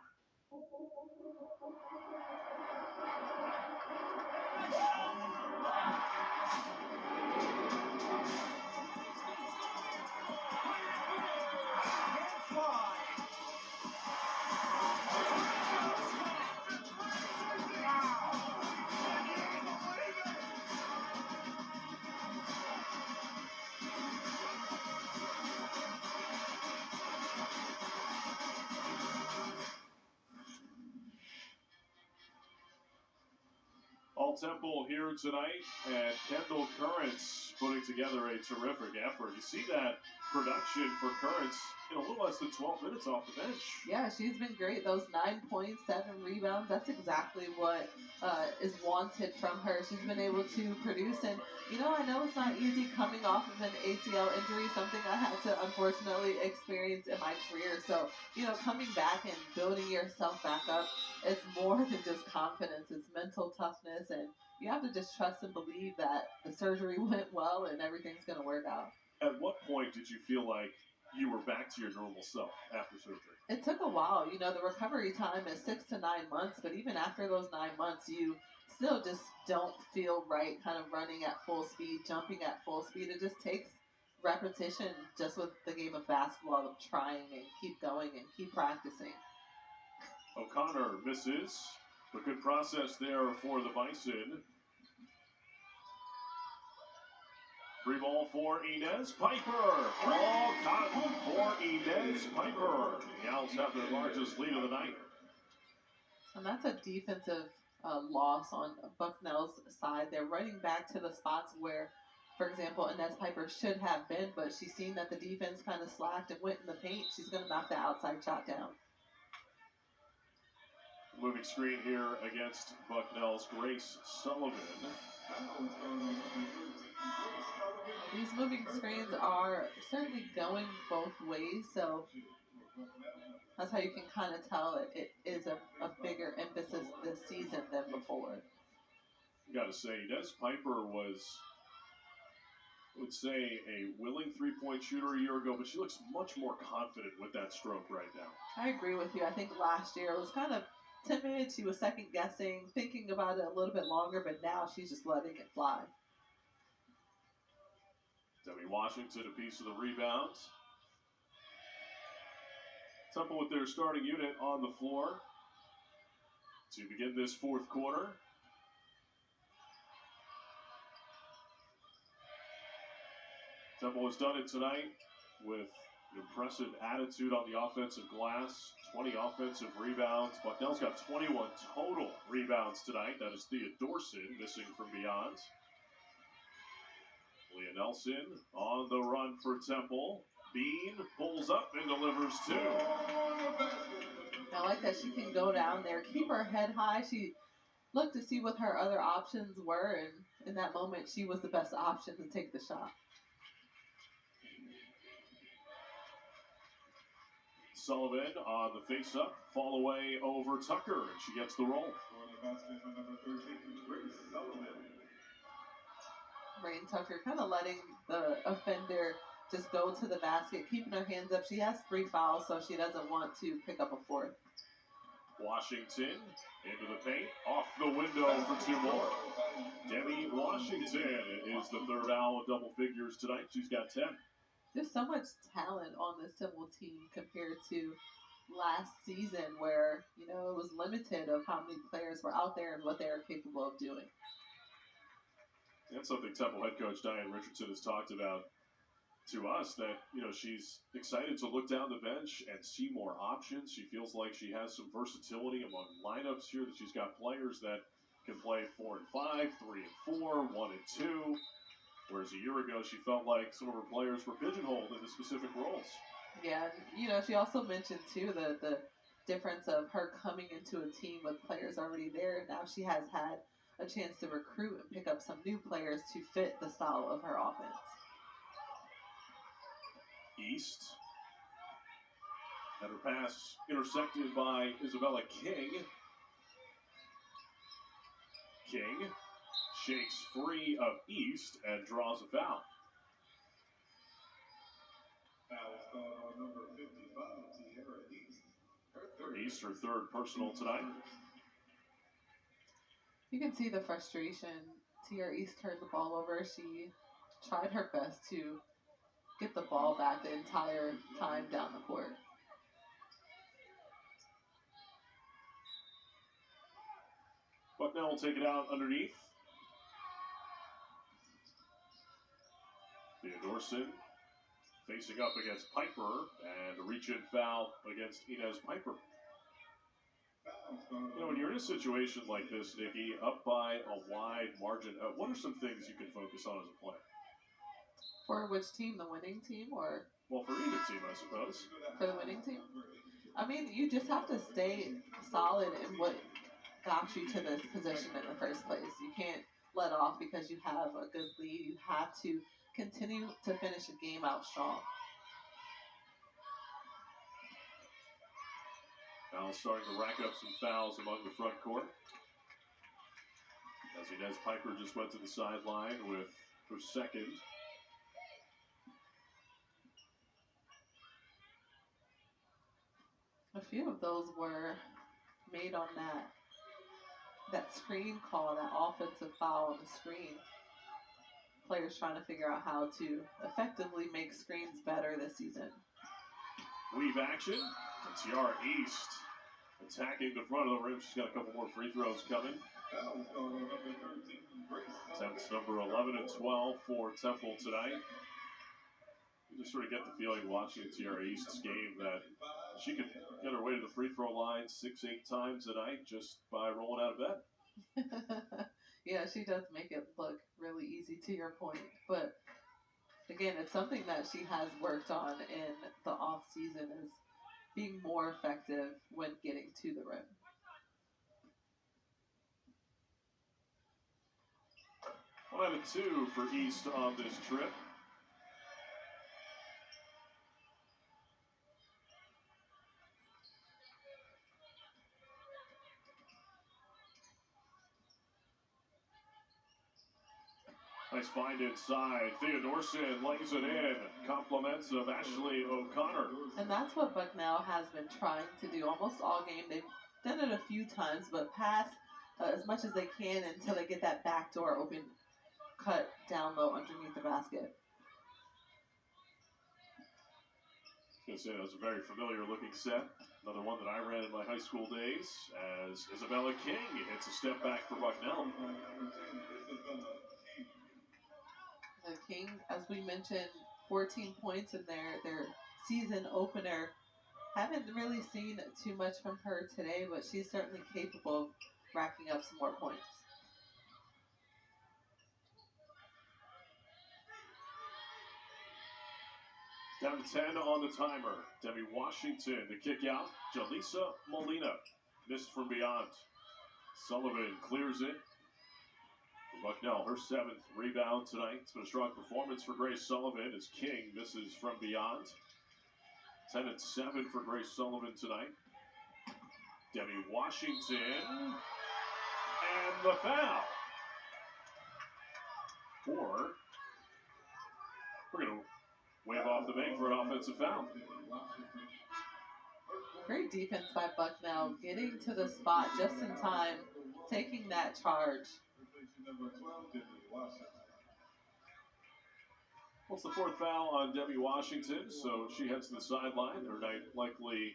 All Temple here tonight, and Kendall Currents putting together a terrific effort. You see that production for Currents in a little less than 12 minutes off the bench. Yeah, she's been great. Those 9 points, 7 rebounds, that's exactly what is wanted from her. She's been able to produce, and I know it's not easy coming off of an ACL injury, something I had to unfortunately experience in my career. So, coming back and building yourself back up, it's more than just confidence. It's mental toughness, and you have to just trust and believe that the surgery went well and everything's going to work out. At what point did you feel like you were back to your normal self after surgery? It took a while. The recovery time is 6 to 9 months, but even after those 9 months, you still just don't feel right kind of running at full speed, jumping at full speed. It just takes repetition just with the game of basketball of trying and keep going and keep practicing. O'Connor misses. A good process there for the Bison. Free ball for Inez Piper. All cotton for Inez Piper. The Owls have their largest lead of the night. And that's a defensive loss on Bucknell's side. They're running back to the spots where, for example, Inez Piper should have been, but she's seen that the defense kind of slacked and went in the paint. She's going to knock the outside shot down. Moving screen here against Bucknell's Grace Sullivan. These moving screens are certainly going both ways, so that's how you can kind of tell it is a bigger emphasis this season than before. Got to say, Inez Piper was, I would say, a willing three-point shooter a year ago, but she looks much more confident with that stroke right now. I agree with you. I think last year it was kind of timid. She was second-guessing, thinking about it a little bit longer, but now she's just letting it fly. Debbie Washington, a piece of the rebounds. Temple with their starting unit on the floor to begin this fourth quarter. Temple has done it tonight with an impressive attitude on the offensive glass, 20 offensive rebounds. Bucknell's got 21 total rebounds tonight. That is Thea Dorson missing from beyond. Leah Nelson on the run for Temple. Bean pulls up and delivers two. I like that she can go down there, keep her head high. She looked to see what her other options were, and in that moment, she was the best option to take the shot. Sullivan on the face-up, fall away over Tucker, and she gets the roll. Rain Tucker kind of letting the offender just go to the basket, keeping her hands up. She has 3 fouls, so she doesn't want to pick up a fourth. Washington into the paint, off the window for 2 more. Demi Washington is the third foul with double figures tonight. She's got 10. There's so much talent on this Symbol team compared to last season where, it was limited of how many players were out there and what they are capable of doing. That's something Temple head coach Diane Richardson has talked about to us, that, she's excited to look down the bench and see more options. She feels like she has some versatility among lineups here, that she's got players that can play 4 and 5, 3 and 4, 1 and 2. Whereas a year ago, she felt like some of her players were pigeonholed into specific roles. Yeah, she also mentioned, too, the difference of her coming into a team with players already there. Now she has had a chance to recruit and pick up some new players to fit the style of her offense. East. And her pass intercepted by Isabella King. King shakes free of East and draws a foul. For East, her third personal tonight. You can see the frustration. Tiara East turned the ball over. She tried her best to get the ball back the entire time down the court. Bucknell will take it out underneath. Theodorson facing up against Piper, and a reach-in foul against Inez Piper. When you're in a situation like this, Nikki, up by a wide margin, what are some things you can focus on as a player? For which team? The winning team, or? Well, for either team, I suppose. For the winning team? I mean, you just have to stay solid in what got you to this position in the first place. You can't let off because you have a good lead. You have to continue to finish the game out strong. Now starting to rack up some fouls among the front court. As Inez Piper just went to the sideline with her second. A few of those were made on that screen call, that offensive foul on the screen. Players trying to figure out how to effectively make screens better this season. Weave action. Tiara East attacking the front of the rim. She's got a couple more free throws coming. Attempts number 11 and 12 for Temple tonight. You just sort of get the feeling watching Tiara East's game that she could get her way to the free throw line 6-8 times a night just by rolling out of bed. Yeah, she does make it look really easy, to your point. But again, it's something that she has worked on in the off season, is being more effective when getting to the rim. One out of two for East on this trip. Nice find inside. Theodorson lays it in. Compliments of Ashley O'Connor. And that's what Bucknell has been trying to do almost all game. They've done it a few times, but pass as much as they can until they get that backdoor open cut down low underneath the basket. I was going to say, that was a very familiar looking set. Another one that I ran in my high school days, as Isabella King hits a step back for Bucknell. The King, as we mentioned, 14 points in their season opener. Haven't really seen too much from her today, but she's certainly capable of racking up some more points. Down to 10 on the timer. Demi Washington to kick out. Jaleesa Molina missed from beyond. Sullivan clears it. Bucknell, her 7th rebound tonight. It's been a strong performance for Grace Sullivan as King misses from beyond. 10 and 7 for Grace Sullivan tonight. Demi Washington. And the foul. We're going to wave off the bank for an offensive foul. Great defense by Bucknell, getting to the spot just in time, taking that charge. Well, it's the fourth foul on Debbie Washington, so she heads to the sideline. Her night likely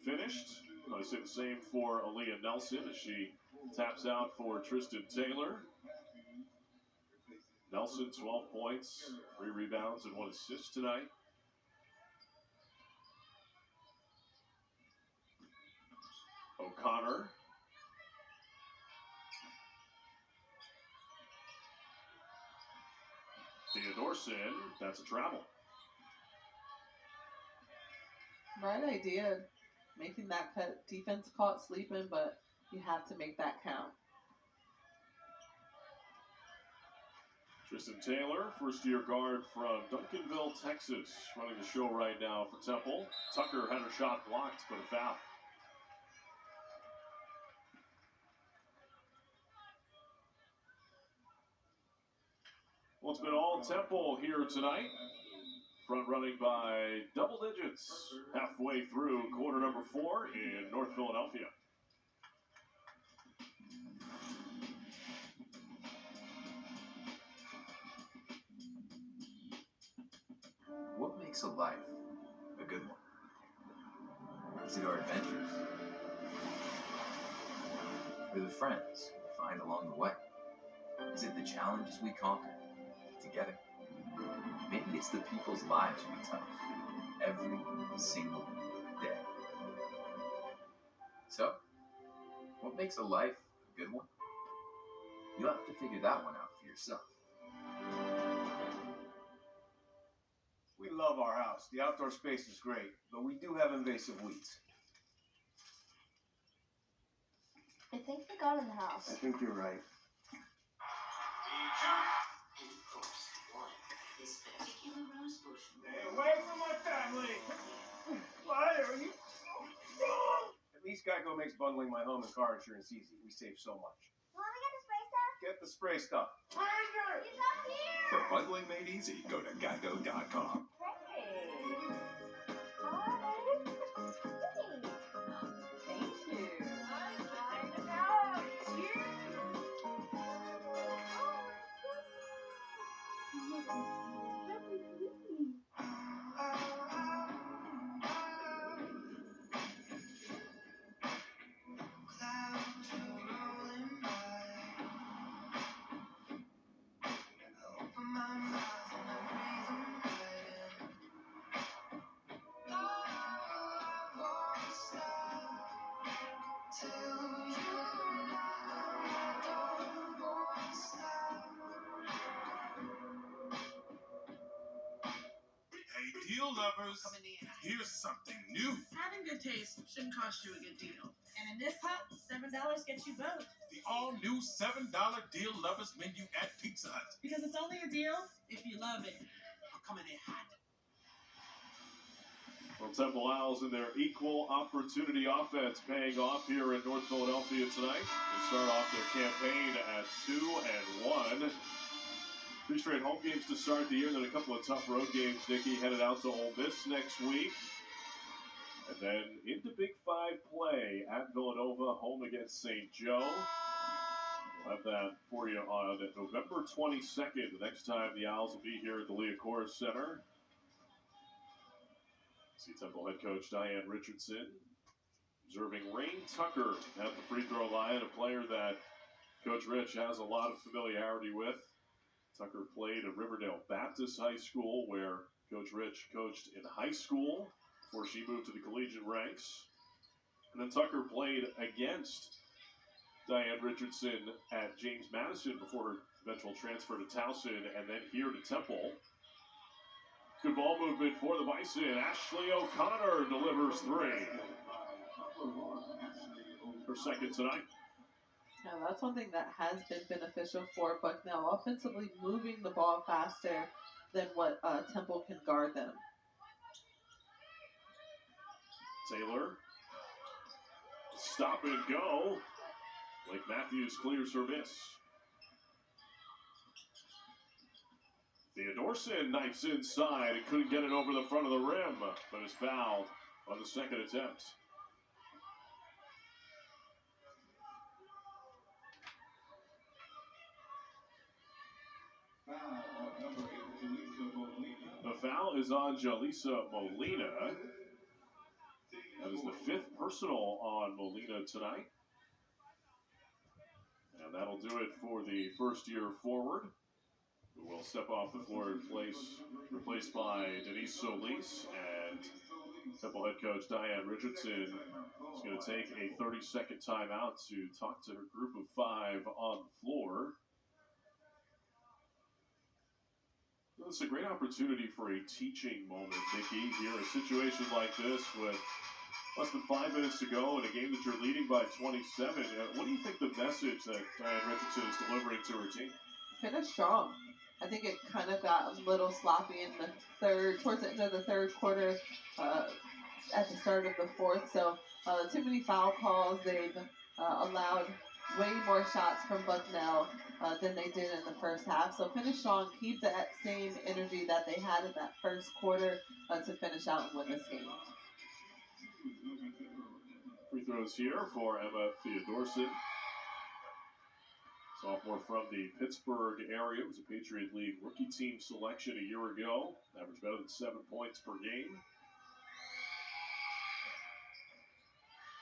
finished. I say the same for Aaliyah Nelson as she taps out for Tristan Taylor. Nelson, 12 points, 3 rebounds, and 1 assist tonight. O'Connor. Theodorson, that's a travel. Right idea, making that cut. Defense caught sleeping, but you have to make that count. Tristan Taylor, first-year guard from Duncanville, Texas, running the show right now for Temple. Tucker had her shot blocked, but a foul. Well, it's been all Temple here tonight. Front running by double digits halfway through quarter number 4 in North Philadelphia. What makes a life a good one? Is it our adventures? Or the friends we find along the way? Is it the challenges we conquer together? Maybe it's the people's lives we touch every single day. So, what makes a life a good one? You'll have to figure that one out for yourself. We love our house. The outdoor space is great, but we do have invasive weeds. I think we got in the house. I think you're right. This particular rose bush. Stay away from my family! Why are you so strong? At least Geico makes bundling my home and car insurance easy. We save so much. Want to get the spray stuff? Get the spray stuff. Tiger! It's up here! For bundling made easy, go to geico.com. Thank you. Hey, deal lovers, here's something new. Having good taste shouldn't cost you a good deal. And in this hut, $7 gets you both. The all-new $7 Deal Lovers menu at Pizza Hut. Because it's only a deal if you love it. I'm coming in hot. Well, Temple Owls in their equal opportunity offense paying off here in North Philadelphia tonight. They start off their campaign at 2-1. 3 straight home games to start the year, then a couple of tough road games. Nicky headed out to Ole Miss next week. And then into Big 5 play at Villanova, home against St. Joe. We'll have that for you on November 22nd, the next time the Owls will be here at the Liacouras Center. See Temple head coach Diane Richardson observing Rain Tucker at the free throw line, a player that Coach Rich has a lot of familiarity with. Tucker played at Riverdale Baptist High School, where Coach Rich coached in high school before she moved to the collegiate ranks. And then Tucker played against Diane Richardson at James Madison before her eventual transfer to Towson and then here to Temple. Good ball movement for the Bison. Ashley O'Connor delivers 3. Her second tonight. Now, that's one thing that has been beneficial for Bucknell, offensively moving the ball faster than what Temple can guard them. Taylor, stop and go. Blake Matthews clears her miss. Theodorson knifes inside and couldn't get it over the front of the rim, but is fouled on the second attempt. The foul is on Jalisa Molina. That is the 5th personal on Molina tonight. And that'll do it for the first-year forward, who will step off the floor in place, replaced by Denise Solis. And Temple head coach Diane Richardson is going to take a 30-second timeout to talk to her group of 5 on the floor. Well, it's a great opportunity for a teaching moment, Nikki. Here, a situation like this with less than 5 minutes to go in a game that you're leading by 27. What do you think the message that Diane Richardson is delivering to her team? Finish strong. I think it kind of got a little sloppy in the third, towards the end of the third quarter, at the start of the fourth. So too many foul calls. They've allowed way more shots from Bucknell than they did in the first half. So finish strong. Keep that same energy that they had in that first quarter to finish out and win this game. Free throws here for Emma Theodorson. Sophomore from the Pittsburgh area. Was a Patriot League rookie team selection a year ago. Averaged better than 7 points per game.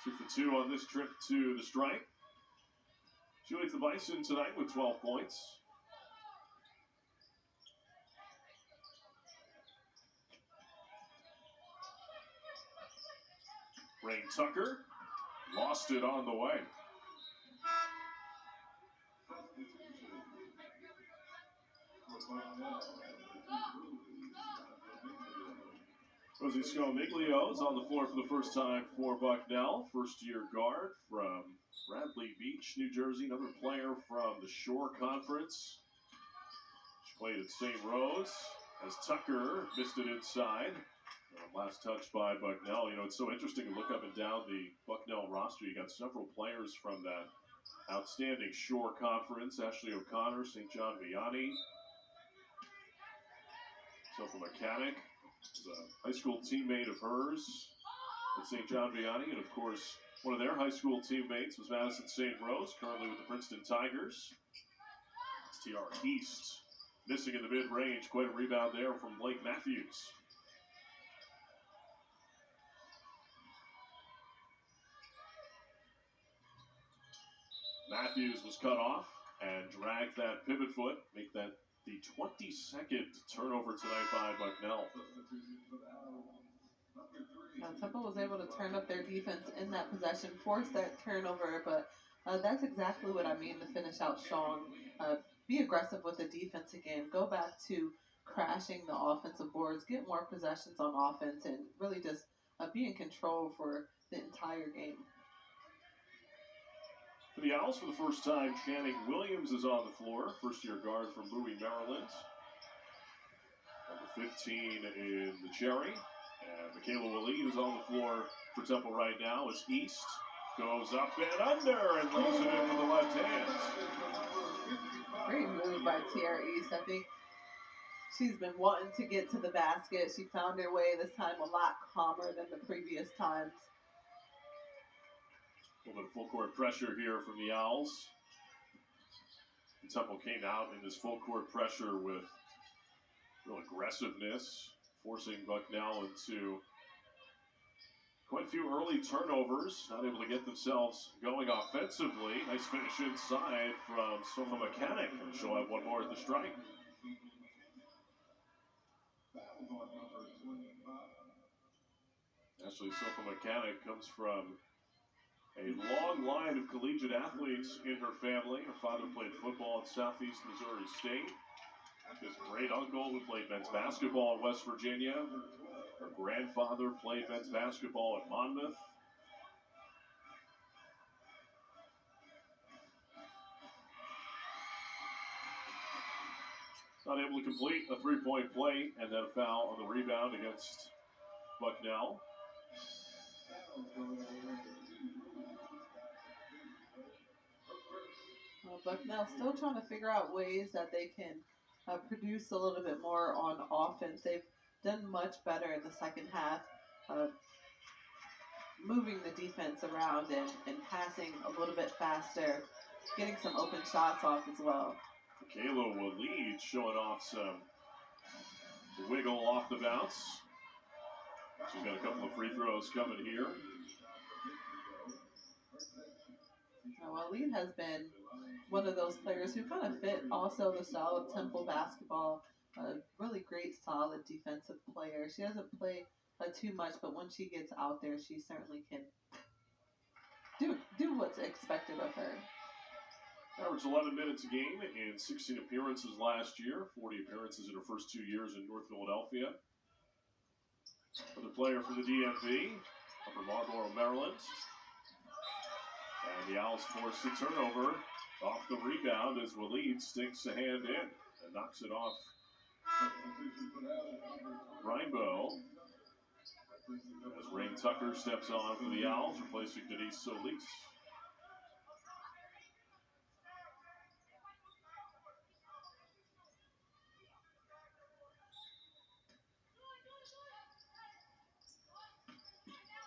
2 for 2 on this trip to the stripe. She leads the Bison tonight with 12 points. Rain Tucker lost it on the way. Rosie Scomiglio is on the floor for the first time for Bucknell. First-year guard from Bradley Beach, New Jersey. Another player from the Shore Conference. She played at St. Rose as Tucker missed it inside. Last touch by Bucknell. You know, it's so interesting to look up and down the Bucknell roster. You got several players from that outstanding Shore Conference. Ashley O'Connor, St. John Vianney. Sophia Mechanic is a high school teammate of hers at St. John Vianney. And, of course, one of their high school teammates was Madison St. Rose, currently with the Princeton Tigers. It's T.R. East missing in the mid-range. Quite a rebound there from Blake Matthews. Matthews was cut off and dragged that pivot foot, make that the 22nd turnover tonight by Bucknell. Now, Temple was able to turn up their defense in that possession, force that turnover, but that's exactly what I mean to finish out strong. Be aggressive with the defense again. Go back to crashing the offensive boards, get more possessions on offense, and really just be in control for the entire game. For the Owls, for the first time, Channing Williams is on the floor. First-year guard from Bowie, Maryland. Number 15 in the Cherry. And Michaela Willey is on the floor for Temple right now as East goes up and under and lays it in with the left hand. Great move by T.R. East. I think she's been wanting to get to the basket. She found her way this time a lot calmer than the previous times. A little bit of full court pressure here from the Owls. And Temple came out in this full court pressure with real aggressiveness, forcing Bucknell into quite a few early turnovers, not able to get themselves going offensively. Nice finish inside from Sophia Mechanic, and she'll have one more at the strike. Actually, Sophia Mechanic comes from a long line of collegiate athletes in her family. Her father played football at Southeast Missouri State. His great uncle who played men's basketball at West Virginia. Her grandfather played men's basketball at Monmouth. Not able to complete a three-point play, and then a foul on the rebound against Bucknell. Bucknell still trying to figure out ways that they can produce a little bit more on offense. They've done much better in the second half, moving the defense around and passing a little bit faster, getting some open shots off as well. Kayla will lead, showing off some wiggle off the bounce. She's got a couple of free throws coming here. Walid has been one of those players who kind of fit also the style of Temple basketball. A really great, solid defensive player. She doesn't play too much, but when she gets out there, she certainly can do what's expected of her. Averaged 11 minutes a game in 16 appearances last year, 40 appearances in her first 2 years in North Philadelphia. Another player from the DMV, Upper Marlboro, Maryland. And the Owls force the turnover off the rebound as Walid sticks a hand in and knocks it off Rainbow. As Rain Tucker steps on for the Owls, replacing Denise Solis.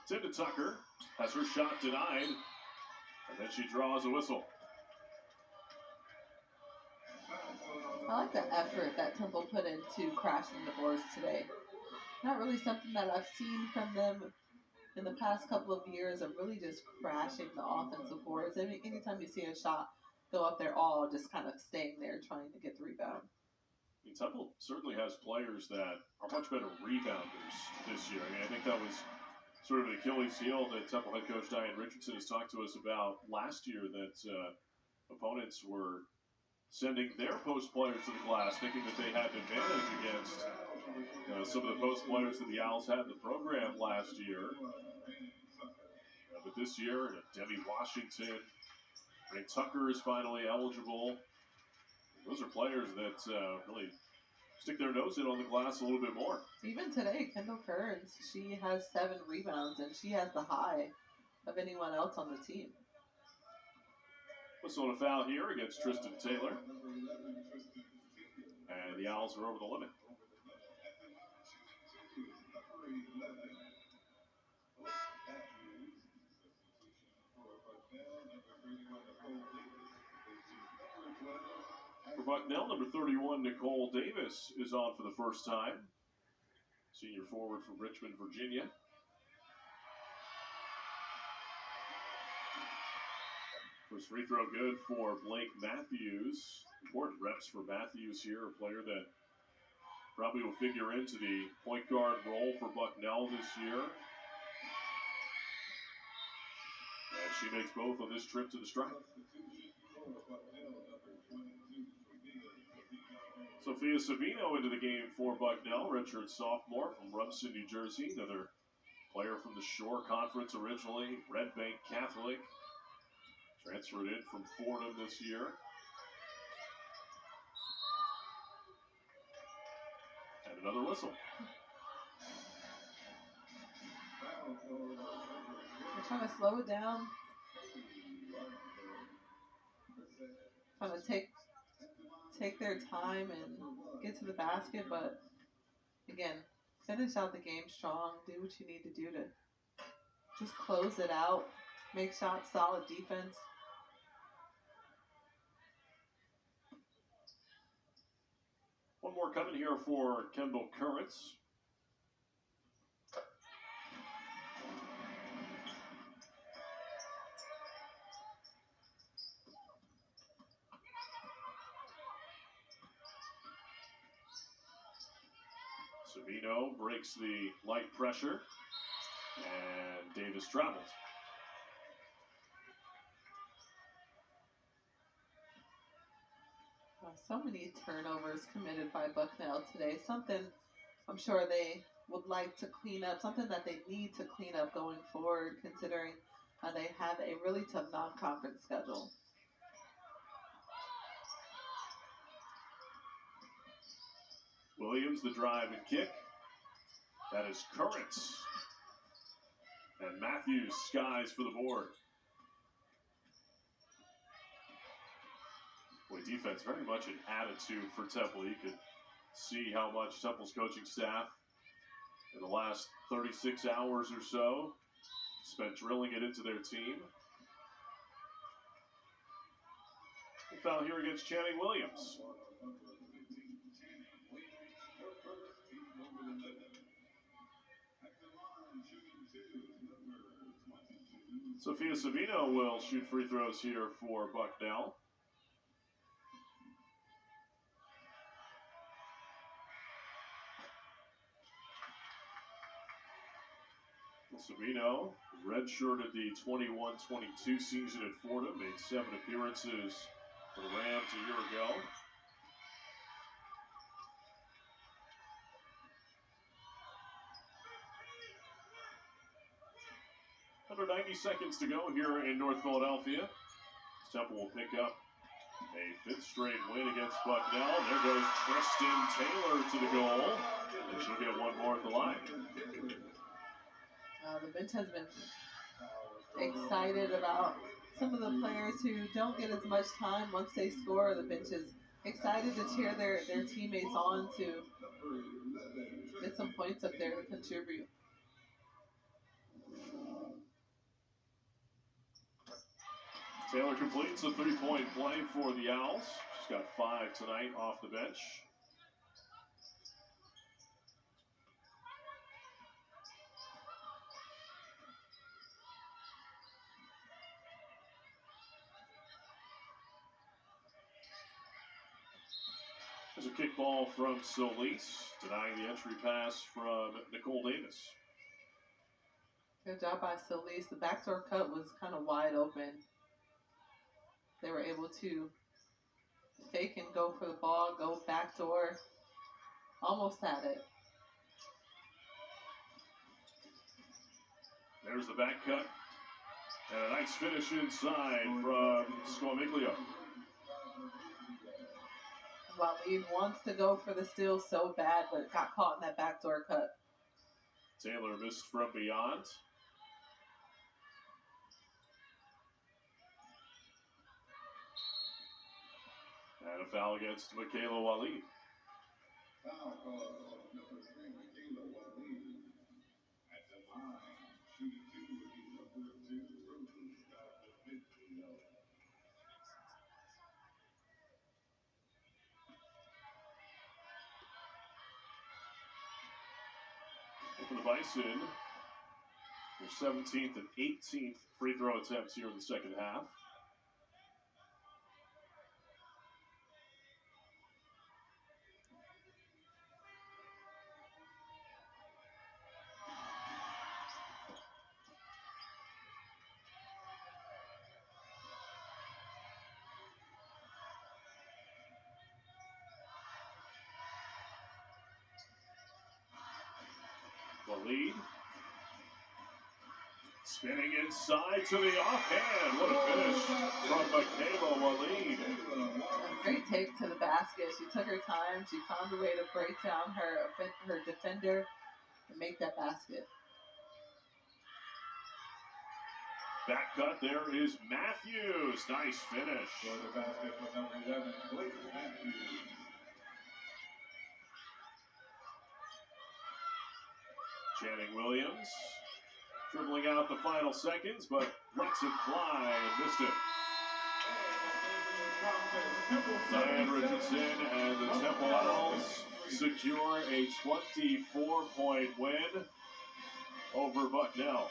It's into Tucker, has her shot denied, and then she draws a whistle. I like the effort that Temple put into crashing the boards today. Not really something that I've seen from them in the past couple of years of really just crashing the offensive boards. Anytime you see a shot go up, they're all just kind of staying there trying to get the rebound. Temple certainly has players that are much better rebounders this year. I think that was sort of an Achilles heel that Temple head coach Diane Richardson has talked to us about last year, that opponents were sending their post players to the glass thinking that they had an advantage against some of the post players that the Owls had in the program last year. But this year, Debbie Washington, Ray Tucker is finally eligible. Those are players that really stick their nose in on the glass a little bit more. Even today, Kendall Kearns, she has 7 rebounds, and she has the high of anyone else on the team. Whistle and a foul here against Tristan Taylor. And the Owls are over the limit. For Bucknell, number 31, Nicole Davis, is on for the first time. Senior forward from Richmond, Virginia. First free throw good for Blake Matthews. Important reps for Matthews here, a player that probably will figure into the point guard role for Bucknell this year. And she makes both on this trip to the stripe. Sophia Savino into the game for Bucknell, redshirt sophomore from Rumson, New Jersey. Another player from the Shore Conference originally, Red Bank Catholic. Transferred in from Fordham this year. And another whistle. They're trying to slow it down. Trying to take their time and get to the basket, but again, finish out the game strong. Do what you need to do to just close it out. Make shots, solid defense. One more coming here for Kendall Currents. Savino breaks the light pressure, and Davis travels. So many turnovers committed by Bucknell today. Something I'm sure they would like to clean up, something that they need to clean up going forward, considering they have a really tough non-conference schedule. Williams, the drive and kick. That is Currents. And Matthews skies for the board. Boy, defense very much an attitude for Temple. You could see how much Temple's coaching staff in the last 36 hours or so spent drilling it into their team. The foul here against Channing Williams. Sophia Savino will shoot free throws here for Bucknell. Savino redshirted the 21-22 season at Fordham, made 7 appearances for the Rams a year ago. Under 90 seconds to go here in North Philadelphia. Temple will pick up a 5th straight win against Bucknell. There goes Tristan Taylor to the goal. And she'll get one more at the line. The bench has been excited about some of the players who don't get as much time once they score. The bench is excited to cheer their teammates on to get some points up there to contribute. Taylor completes a 3-point play for the Owls. She's got 5 tonight off the bench. There's a kickball from Solis, denying the entry pass from Nicole Davis. Good job by Solis. The backdoor cut was kind of wide open. They were able to fake and go for the ball, go backdoor. Almost had it. There's the back cut. And a nice finish inside from Scomiglio. Waleed wants to go for the steal so bad, but got caught in that backdoor cut. Taylor missed from beyond. And a foul against Michaela Waleed. Foul call number 3, Michaela Waleed. At the line, shooting 2 with the number 2 Roses got the 50. For the Bison, their 17th and 18th free throw attempts here in the second half. Waleed spinning inside to the offhand. What a finish from Michaela Waleed. A great take to the basket. She took her time. She found a way to break down her defender and make that basket. Back cut, there is Matthews. Nice finish. For the basket with number 11, Blake Matthews. Channing Williams dribbling out the final seconds, but lets it fly and missed it. Diane Richardson and the Temple Owls secure a 24-point win over Bucknell.